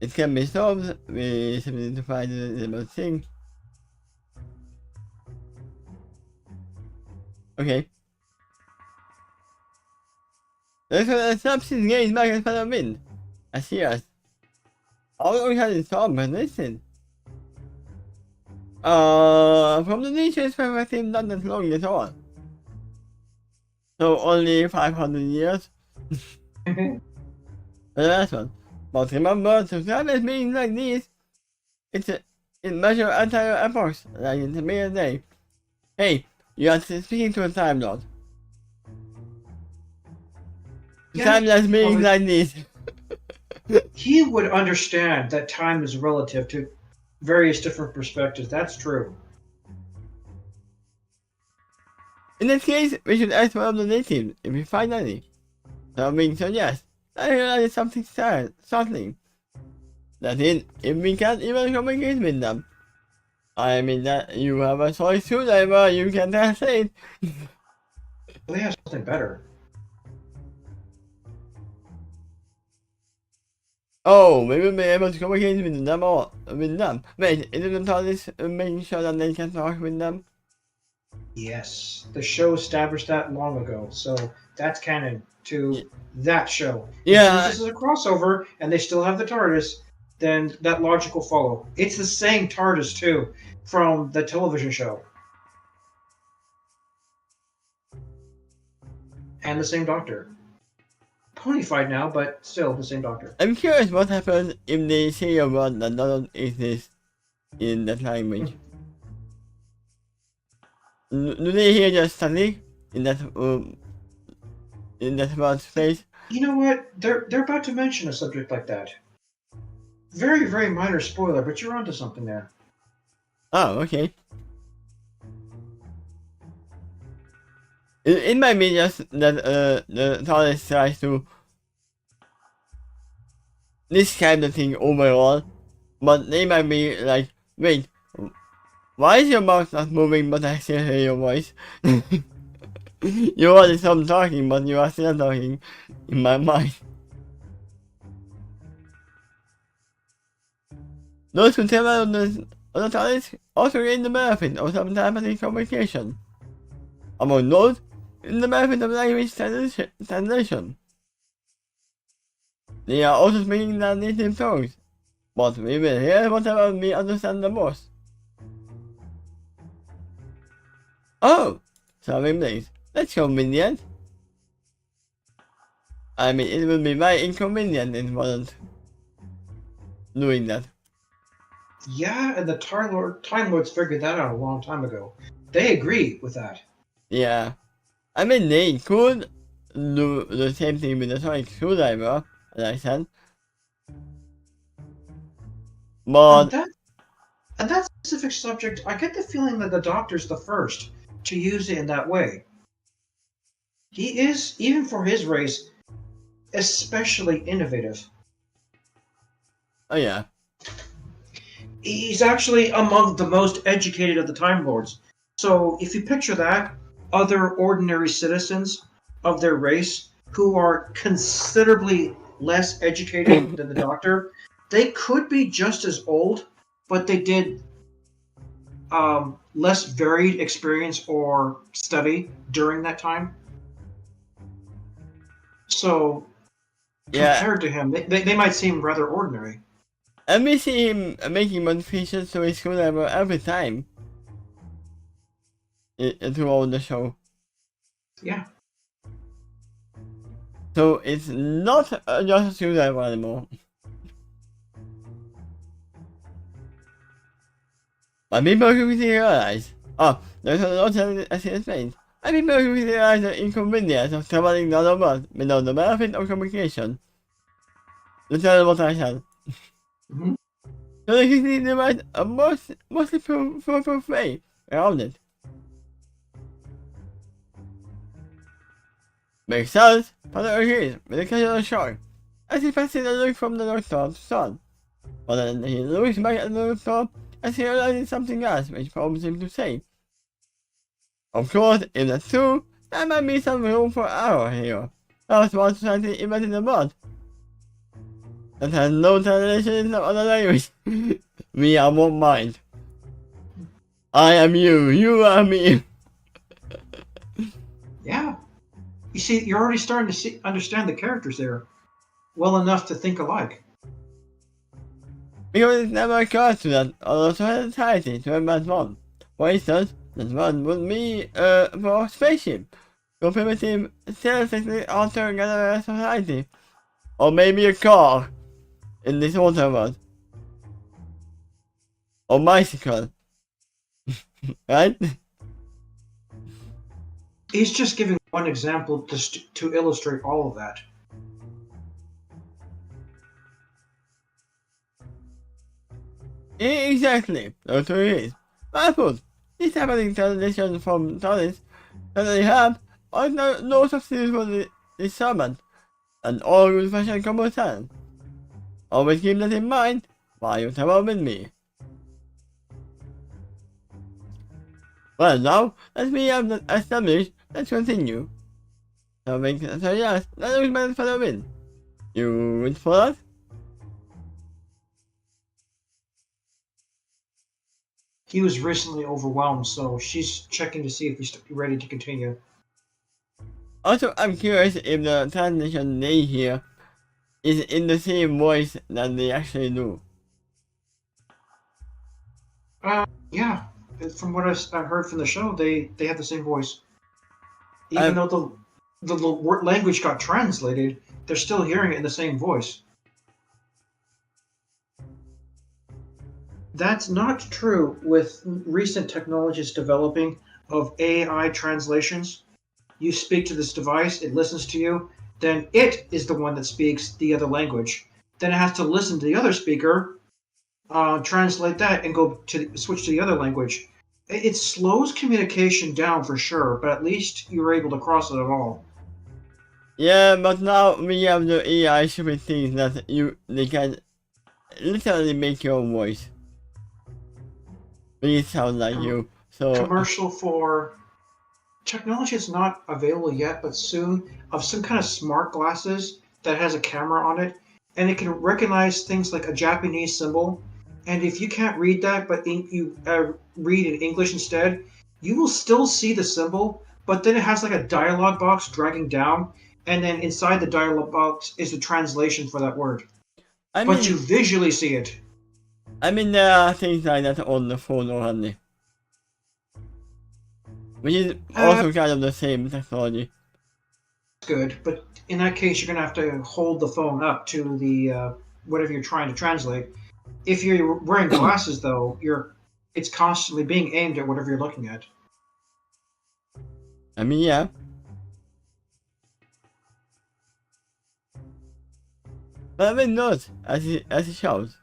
[SPEAKER 2] It can be solved, we simply need to find the thing. Okay. There's a substance gains back as part of wind. I see us. All we had is storm, but listen. From the nature's perspective, not that long at all. So only 500 years. The last one. But remember, to travel beings like these, it measures entire epochs, like in the mere day. Hey, you are speaking to a Time Lord.
[SPEAKER 1] Yeah,
[SPEAKER 2] Timeless beings like these.
[SPEAKER 1] he would understand that time is relative to various different perspectives. That's true.
[SPEAKER 2] In this case, we should ask one of the natives if we find any. So being so yes, I realize something startling. That is, if we can't even communicate with them. I mean that you have a choice too, driver, you can translate.
[SPEAKER 1] Well, they have something better.
[SPEAKER 2] Oh, we will be able to communicate with them or with them. Wait, isn't TARDIS making sure that they can talk with them?
[SPEAKER 1] Yes, the show established that long ago, so that's canon to that show.
[SPEAKER 2] Yeah.
[SPEAKER 1] If this is a crossover and they still have the TARDIS, then that logic will follow. It's the same TARDIS too from the television show, and the same Doctor. Ponyfied now, but still the same Doctor.
[SPEAKER 2] I'm curious what happens if they say a word that doesn't exist in that language. Do they hear just static in that word space?
[SPEAKER 1] You know what? They're about to mention a subject like that. Very, very minor spoiler, but you're onto something there.
[SPEAKER 2] Oh, okay. It might be just that the TARDIS tries to describe the thing overall, but they might be like, wait, why is your mouth not moving but I still hear your voice? You already stopped talking, but you are still talking in my mind. Those who tell on the TARDIS also gain the benefit of some telepathic communication. Among those, in the benefit of language translation. They are also speaking their native tongues, but we will hear whatever we understand the most. Oh, sorry please, that's convenient. I mean, it would be very inconvenient if it wasn't doing that.
[SPEAKER 1] Yeah, and the Time Lords figured that out a long time ago. They agree with that.
[SPEAKER 2] Yeah, I mean they could do the same thing with the sonic screwdriver, as I said. But
[SPEAKER 1] And that specific subject, I get the feeling that the Doctor's the first to use it in that way. He is, even for his race, especially innovative.
[SPEAKER 2] oh yeah.
[SPEAKER 1] He's actually among the most educated of the Time Lords. So if you picture that, other ordinary citizens of their race who are considerably less educated than the Doctor, they could be just as old, but they did less varied experience or study during that time. So compared to him, they might seem rather ordinary.
[SPEAKER 2] And we see him making modifications to his screwdriver every time throughout the show.
[SPEAKER 1] Yeah.
[SPEAKER 2] So it's not just a screwdriver anymore. But people quickly realize, there's a lot of explained. And people quickly realize the inconvenience of traveling the other world without the benefit of communication. Listen what I said.
[SPEAKER 1] Mm-hmm.
[SPEAKER 2] So they can see the right a mostly purple way around it. Makes sense, but it agrees with the casual shark. As he passes a look from the North Star to Sun. But then he looks back at the North Star as he realizes something else which prompts him to say. Of course, if that's true, there might be some room for error here. That's one society invented the mud. That has no translation in some other language. Me, I won't mind. I am you, you are me.
[SPEAKER 1] Yeah. You see, you're already starting to understand the characters there well enough to think alike.
[SPEAKER 2] Because it never occurs to that other society to invent one. For instance, that one would be for a spaceship. So primitive, seriously altering another society. Or maybe a car in this water world. Or bicycle. Right?
[SPEAKER 1] He's just giving one example to illustrate all of that.
[SPEAKER 2] Exactly, that's what it is. Apples, these happening transitions from TARDIS that they have are no substitute for the servant, and all good fashion common sense. Always keep that in mind while you travel with me. Well now, as we have established, let's continue. So yes, that looks better for the win. You would for us?
[SPEAKER 1] He was recently overwhelmed, so she's checking to see if he's ready to continue.
[SPEAKER 2] Also, I'm curious if the transition they hear is in the same voice that they actually do.
[SPEAKER 1] Yeah. From what I heard from the show, they have the same voice. Even
[SPEAKER 2] I'm
[SPEAKER 1] though the language got translated, they're still hearing it in the same voice. That's not true with recent technologies developing of AI translations. You speak to this device, it listens to you, then it is the one that speaks the other language. Then it has to listen to the other speaker, translate that, and go to switch to the other language. It slows communication down for sure, but at least you're able to cross it at all.
[SPEAKER 2] Yeah, but now we have the AI stupid things that they can literally make your own voice. Really sound like you. So
[SPEAKER 1] Commercial for technology is not available yet, but soon, of some kind of smart glasses that has a camera on it, and it can recognize things like a Japanese symbol. And if you can't read that, but you read in English instead, you will still see the symbol, but then it has like a dialogue box dragging down, and then inside the dialogue box is the translation for that word.
[SPEAKER 2] I
[SPEAKER 1] But you
[SPEAKER 2] mean,
[SPEAKER 1] visually see it.
[SPEAKER 2] there are things like that on the phone already, which is also kind of the same technology.
[SPEAKER 1] Good, but in that case, you're gonna have to hold the phone up to the whatever you're trying to translate. If you're wearing glasses, though, it's constantly being aimed at whatever you're looking at.
[SPEAKER 2] I mean, yeah. But I mean, not as it shows.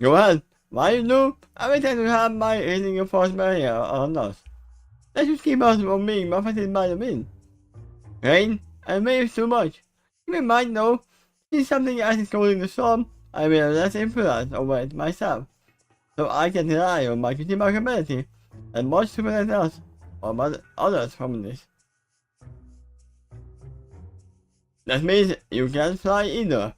[SPEAKER 2] Go ahead. Why you do? I will try to have my reading a force barrier or not. Let's just keep us from being buffeted by the wind. Rain, I may too much. You might know, see something as is going the storm, I will have less influence over it myself. So I can rely on my critical ability and much to prevent us or others from this. That means you can't fly either.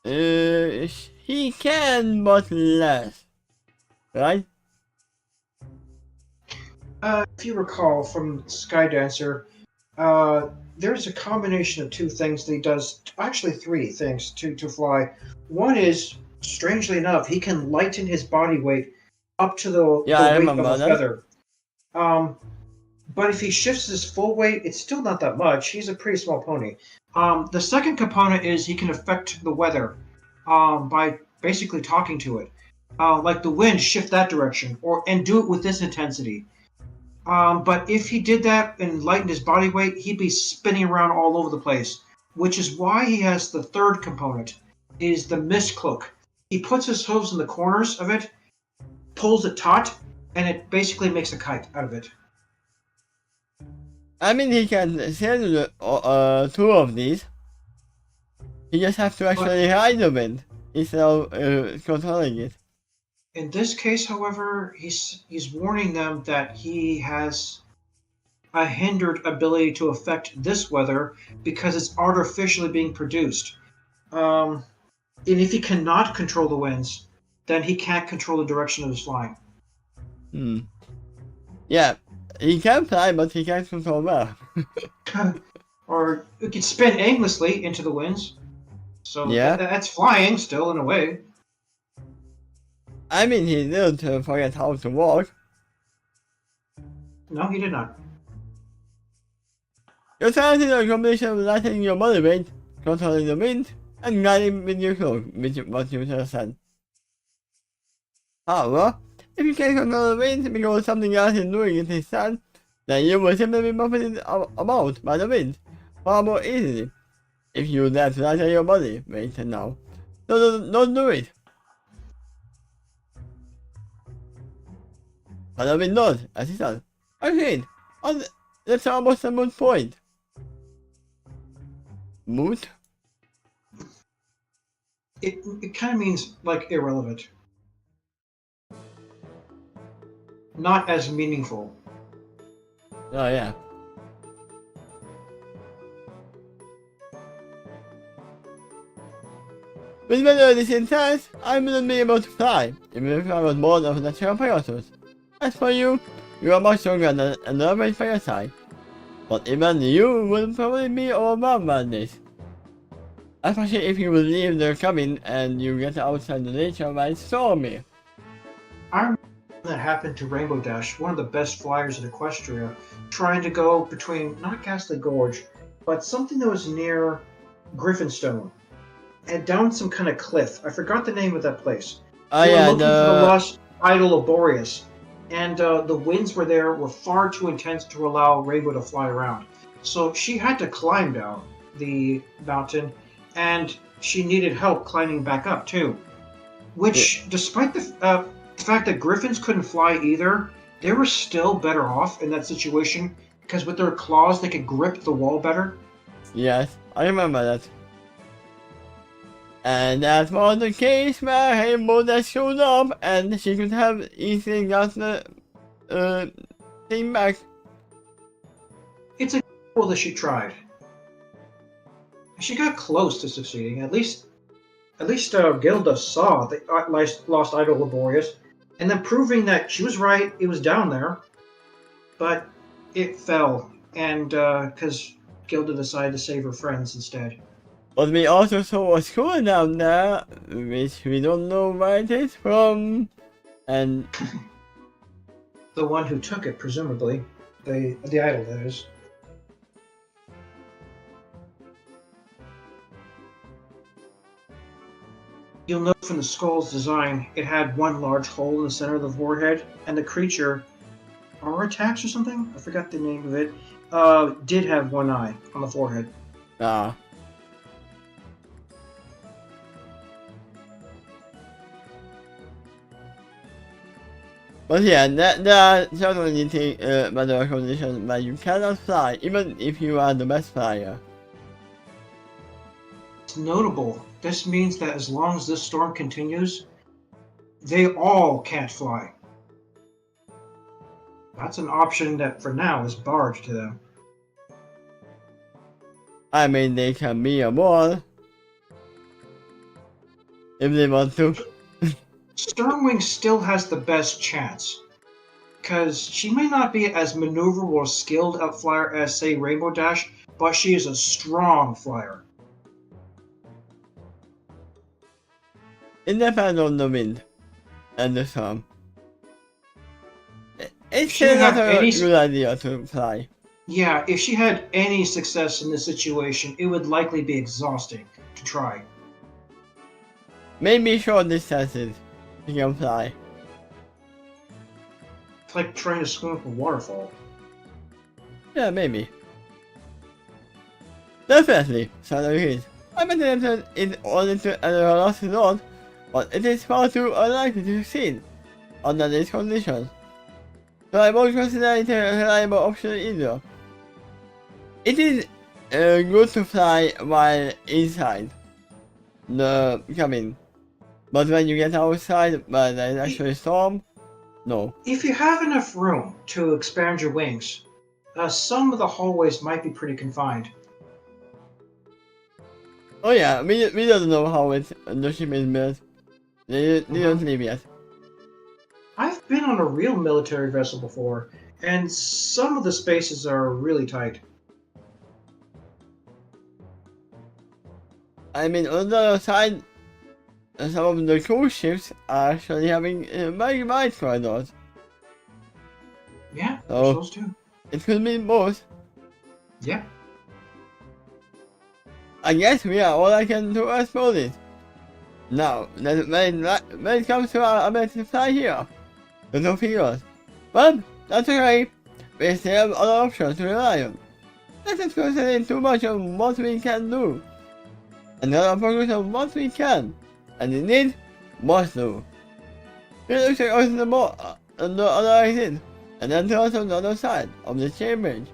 [SPEAKER 2] He can, but less. Right?
[SPEAKER 1] If you recall from Skydancer, there's a combination of two things that he does. Actually, three things to fly. One is, strangely enough, he can lighten his body weight up to the
[SPEAKER 2] I
[SPEAKER 1] weight of
[SPEAKER 2] remember
[SPEAKER 1] a
[SPEAKER 2] that.
[SPEAKER 1] feather. But if he shifts his full weight, it's still not that much. He's a pretty small pony. The second component is he can affect the weather by basically talking to it. Like the wind, shift that direction, and do it with this intensity. But if he did that and lightened his body weight, he'd be spinning around all over the place. Which is why he has the third component, is the mist cloak. He puts his hooves in the corners of it, pulls it taut, and it basically makes a kite out of it.
[SPEAKER 2] I mean, he can send two of these. He just has to actually hide the wind instead of controlling it.
[SPEAKER 1] In this case, however, he's warning them that he has a hindered ability to affect this weather because it's artificially being produced. And if he cannot control the winds, then he can't control the direction of his flying.
[SPEAKER 2] Yeah, he can fly, but he can't control well.
[SPEAKER 1] Or he can spin aimlessly into the winds. So
[SPEAKER 2] yeah,
[SPEAKER 1] that's flying still in a way.
[SPEAKER 2] I mean, he didn't forget how to walk.
[SPEAKER 1] No, he did not.
[SPEAKER 2] Your talent is a combination of lightening your body weight, controlling the wind, and gliding with your cloak, which is what you just said. However, if you can control the wind because something else is doing it instead, then you will simply be buffeted about by the wind far more easily if you dare to lighten your body weight now. So don't do it. But the wind does, as he said. Agreed. That's almost a moot point. Moot?
[SPEAKER 1] It kind of means like irrelevant. Not as meaningful.
[SPEAKER 2] Oh yeah. With weather this intense, I wouldn't be able to fly, even if I was born of natural Pegasus. As for you, you are much stronger than an average Pegasus. But even you would probably be overwhelmed by this. Especially if you would leave the cabin and you get outside the nature while it's stormy.
[SPEAKER 1] I remember that happened to Rainbow Dash, one of the best flyers in Equestria, trying to go between, not Ghastly Gorge, but something that was near Griffinstone, and down some kind of cliff. I forgot the name of that place.
[SPEAKER 2] Oh
[SPEAKER 1] They were
[SPEAKER 2] yeah,
[SPEAKER 1] looking for the lost idol of Boreas, and the winds were far too intense to allow Rainbow to fly around. So she had to climb down the mountain, and she needed help climbing back up too. Which, despite the fact that griffins couldn't fly either, they were still better off in that situation because with their claws they could grip the wall better.
[SPEAKER 2] Yes, I remember that. And that was the case where Rainbow Dash showed up and she could have easily got the thing back.
[SPEAKER 1] It's a well that she tried. She got close to succeeding. At least Gilda saw the lost idol of Boreas, and then proving that she was right, it was down there, but it fell, and because Gilda decided to save her friends instead.
[SPEAKER 2] But we also saw a school down there, which we don't know where it is from, and
[SPEAKER 1] The one who took it, presumably, the idol, that is. You'll note from the skull's design, it had one large hole in the center of the forehead, and the creature, Auratax or something? I forgot the name of it. Did have one eye on the forehead.
[SPEAKER 2] ah. But yeah, there are certainly weather conditions where you cannot fly, even if you are the best flyer.
[SPEAKER 1] It's notable. This means that as long as this storm continues, they all can't fly. That's an option that for now is barred to them.
[SPEAKER 2] I mean, they can be a wall if they want to.
[SPEAKER 1] Sternwing still has the best chance, because she may not be as maneuverable or skilled out flyer as, say, Rainbow Dash, but she is a strong flyer.
[SPEAKER 2] It depends on the wind and the storm. It's still not a good idea to fly.
[SPEAKER 1] Yeah, if she had any success in this situation, it would likely be exhausting to try.
[SPEAKER 2] Maybe short distances, you can fly.
[SPEAKER 1] It's like trying to swim up a waterfall.
[SPEAKER 2] Yeah, maybe. Definitely, Shadow is. I bet that is only to a lost road, but it is far too unlikely to succeed under these conditions. So I won't consider it a reliable option either. It is good to fly while inside the cabin, but when you get outside, but there is actually a storm, no.
[SPEAKER 1] If you have enough room to expand your wings, some of the hallways might be pretty confined.
[SPEAKER 2] Oh yeah, we don't know how the ship is built. They don't leave yet.
[SPEAKER 1] I've been on a real military vessel before, and some of the spaces are really tight.
[SPEAKER 2] I mean, on the other side, some of the cruise ships are actually having very wide corridors.
[SPEAKER 1] Yeah,
[SPEAKER 2] Oh.
[SPEAKER 1] those too.
[SPEAKER 2] It could mean both.
[SPEAKER 1] Yeah.
[SPEAKER 2] I guess we are all I can do to explode it. Now, when it comes to our ability to fly here, the no figures. But that's okay. We still have other options to rely on. Let us concentrate too much on what we can do, and not focus on what we can, and indeed, must do. We look to open the more on the other exit, and then towards on the other side of the chain bridge.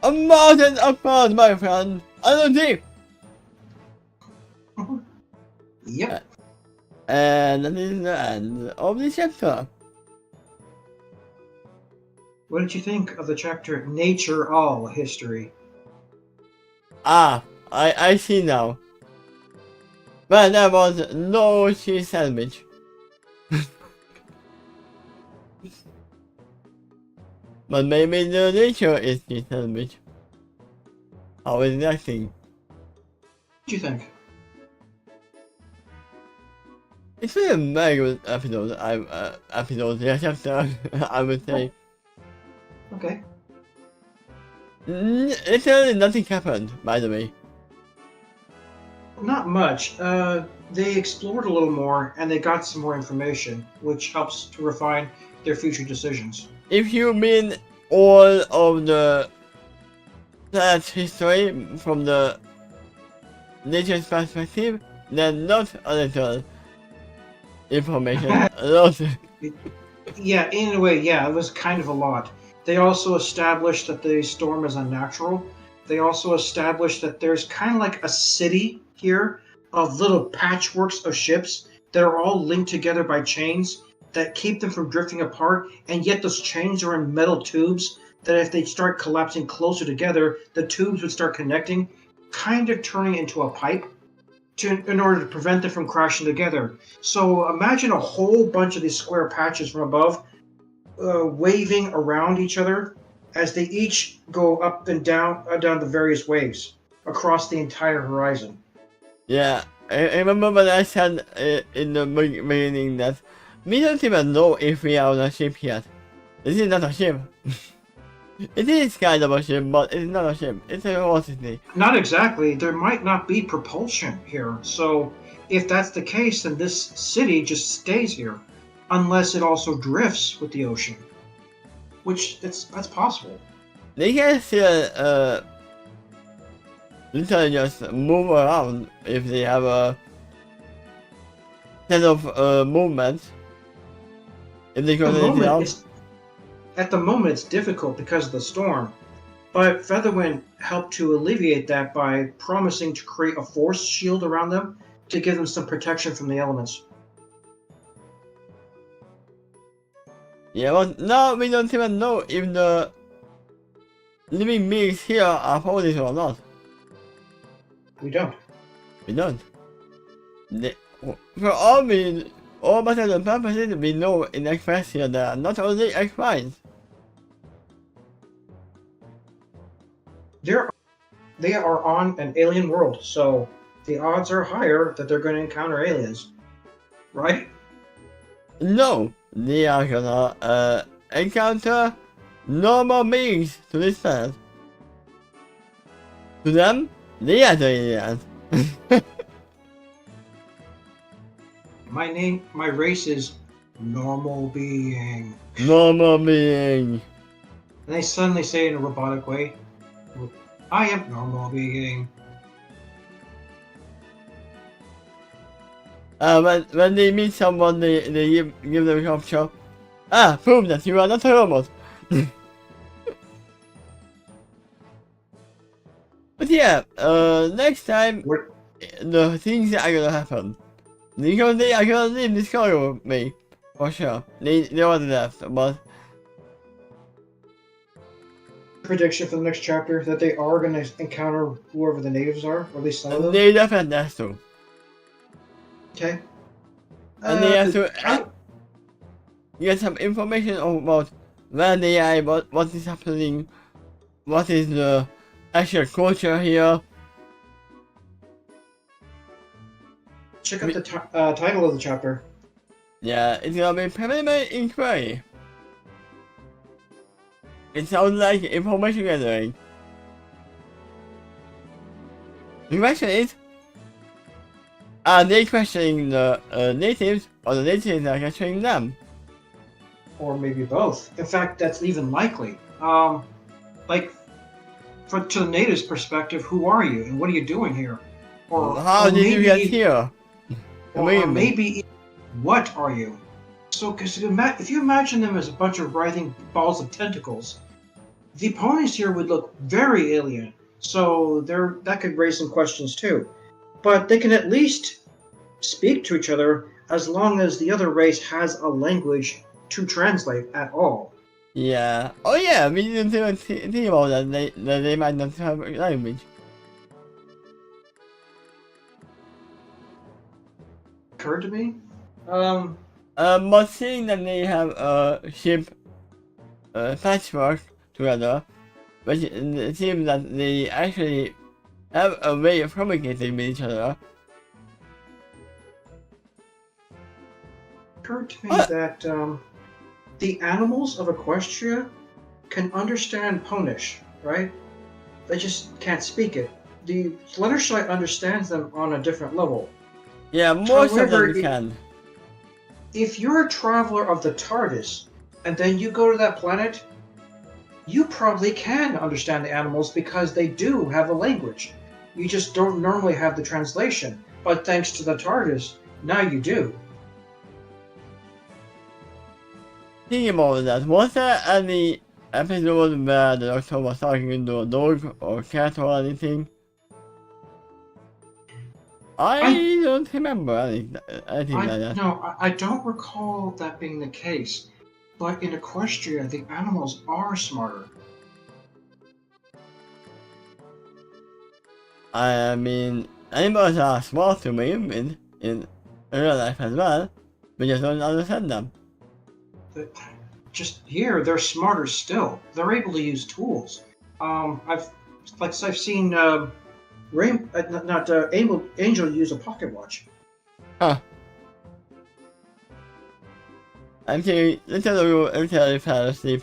[SPEAKER 2] A mountain upward, my friend, and deep.
[SPEAKER 1] Yep.
[SPEAKER 2] And that is the end of the chapter.
[SPEAKER 1] What did you think of the chapter Nature All History?
[SPEAKER 2] Ah, I see now. But there was no cheese sandwich. But maybe the nature is cheese sandwich. How is that thing?
[SPEAKER 1] What do you think?
[SPEAKER 2] It's been a very good episode. Chapter, I would say.
[SPEAKER 1] Okay.
[SPEAKER 2] Literally nothing happened, by the way.
[SPEAKER 1] Not much. They explored a little more, and they got some more information, which helps to refine their future decisions.
[SPEAKER 2] If you mean all of the planet's history from the nature's perspective, then not a little information. A lot.
[SPEAKER 1] Yeah, in a way, yeah, it was kind of a lot. They also established that the storm is unnatural. They also established that there's kind of like a city here of little patchworks of ships that are all linked together by chains that keep them from drifting apart, and yet those chains are in metal tubes that if they start collapsing closer together, the tubes would start connecting, kind of turning into a pipe in order to prevent them from crashing together. So imagine a whole bunch of these square patches from above waving around each other as they each go up and down the various waves across the entire horizon.
[SPEAKER 2] Yeah, I remember when I said in the beginning that we don't even know if we are on a ship yet. This is not a ship. It is kind of a ship, but it's not a ship. It's a velocity.
[SPEAKER 1] Not exactly. There might not be propulsion here. So if that's the case, then this city just stays here. Unless it also drifts with the ocean. Which, that's possible.
[SPEAKER 2] They can still literally just move around if they have a set of movements. If they go
[SPEAKER 1] At the moment, it's difficult because of the storm, but Featherwind helped to alleviate that by promising to create a force shield around them to give them some protection from the elements.
[SPEAKER 2] Yeah, but now we don't even know if the living beings here are holding or not.
[SPEAKER 1] We don't.
[SPEAKER 2] We don't. For all but the purposes we know in X-Files here, there are not only X-Files.
[SPEAKER 1] They are on an alien world, so the odds are higher that they're going to encounter aliens. Right?
[SPEAKER 2] No, they are gonna encounter normal beings to this planet. To them, they are the aliens.
[SPEAKER 1] My race is Normal Being.
[SPEAKER 2] Normal being.
[SPEAKER 1] And they suddenly say in a robotic way, I am normal being.
[SPEAKER 2] When they meet someone, they give them a capture. Ah, prove that you are not a robot. But yeah, next time,
[SPEAKER 1] What?
[SPEAKER 2] the things that are gonna happen. Because they are gonna leave this car with me. For sure. They want left, but
[SPEAKER 1] Prediction for the next chapter that they are going to encounter whoever the natives are, or at least some of them.
[SPEAKER 2] they definitely have to.
[SPEAKER 1] Okay.
[SPEAKER 2] And they have to
[SPEAKER 1] I-
[SPEAKER 2] get some information about where they are, what is happening, what is the actual culture here.
[SPEAKER 1] check out the title of the chapter.
[SPEAKER 2] Yeah, it's gonna be preliminary inquiry. It sounds like information gathering. The question is, are they questioning the natives, or the natives are questioning them?
[SPEAKER 1] Or maybe both. In fact, that's even likely. Like, to the natives' perspective, who are you and what are you doing here?
[SPEAKER 2] How did you get here?
[SPEAKER 1] Or maybe, what are you? So, because if you imagine them as a bunch of writhing balls of tentacles, the opponents here would look very alien. So that could raise some questions too. But they can at least speak to each other as long as the other race has a language to translate at all.
[SPEAKER 2] Yeah. Oh yeah, we didn't even think about that. They might not have a language.
[SPEAKER 1] Occurred to me.
[SPEAKER 2] But seeing that they have a ship patchwork together, which it seems that they actually have a way of communicating with each other.
[SPEAKER 1] Occurred to me that the animals of Equestria can understand Ponish, right? They just can't speak it. The Fluttershy understands them on a different level.
[SPEAKER 2] Yeah, most
[SPEAKER 1] However,
[SPEAKER 2] of them can.
[SPEAKER 1] If you're a traveler of the TARDIS, and then you go to that planet, you probably can understand the animals because they do have a language. You just don't normally have the translation. But thanks to the TARDIS, now you do.
[SPEAKER 2] Thinking about that, was there any episode where the Doctor was talking to a dog or cat or anything? I don't remember anything like that.
[SPEAKER 1] No, I don't recall that being the case. But in Equestria, the animals are smarter.
[SPEAKER 2] I mean, animals are smart to me in real life as well. We just don't understand them.
[SPEAKER 1] But just here, they're smarter still. They're able to use tools. I've seen Angel use a pocket watch.
[SPEAKER 2] Huh. Actually, let's tell you fell asleep.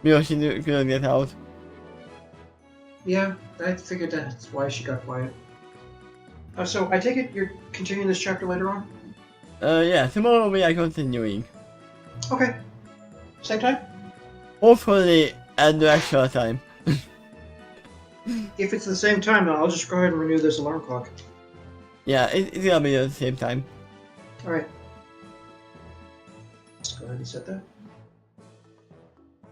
[SPEAKER 2] Maybe she couldn't get out.
[SPEAKER 1] Yeah, I figured that's why she got quiet. So I take it you're continuing this chapter later on?
[SPEAKER 2] Yeah, tomorrow we are continuing.
[SPEAKER 1] Okay. Same time?
[SPEAKER 2] Hopefully at the extra time.
[SPEAKER 1] If it's the same time, then I'll just go ahead and renew this alarm clock.
[SPEAKER 2] Yeah, it's gonna be at the same time.
[SPEAKER 1] Alright. Let's go ahead and set that.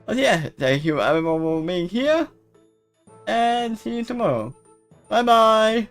[SPEAKER 2] But yeah, thank you everyone for being here. And see you tomorrow. Bye bye!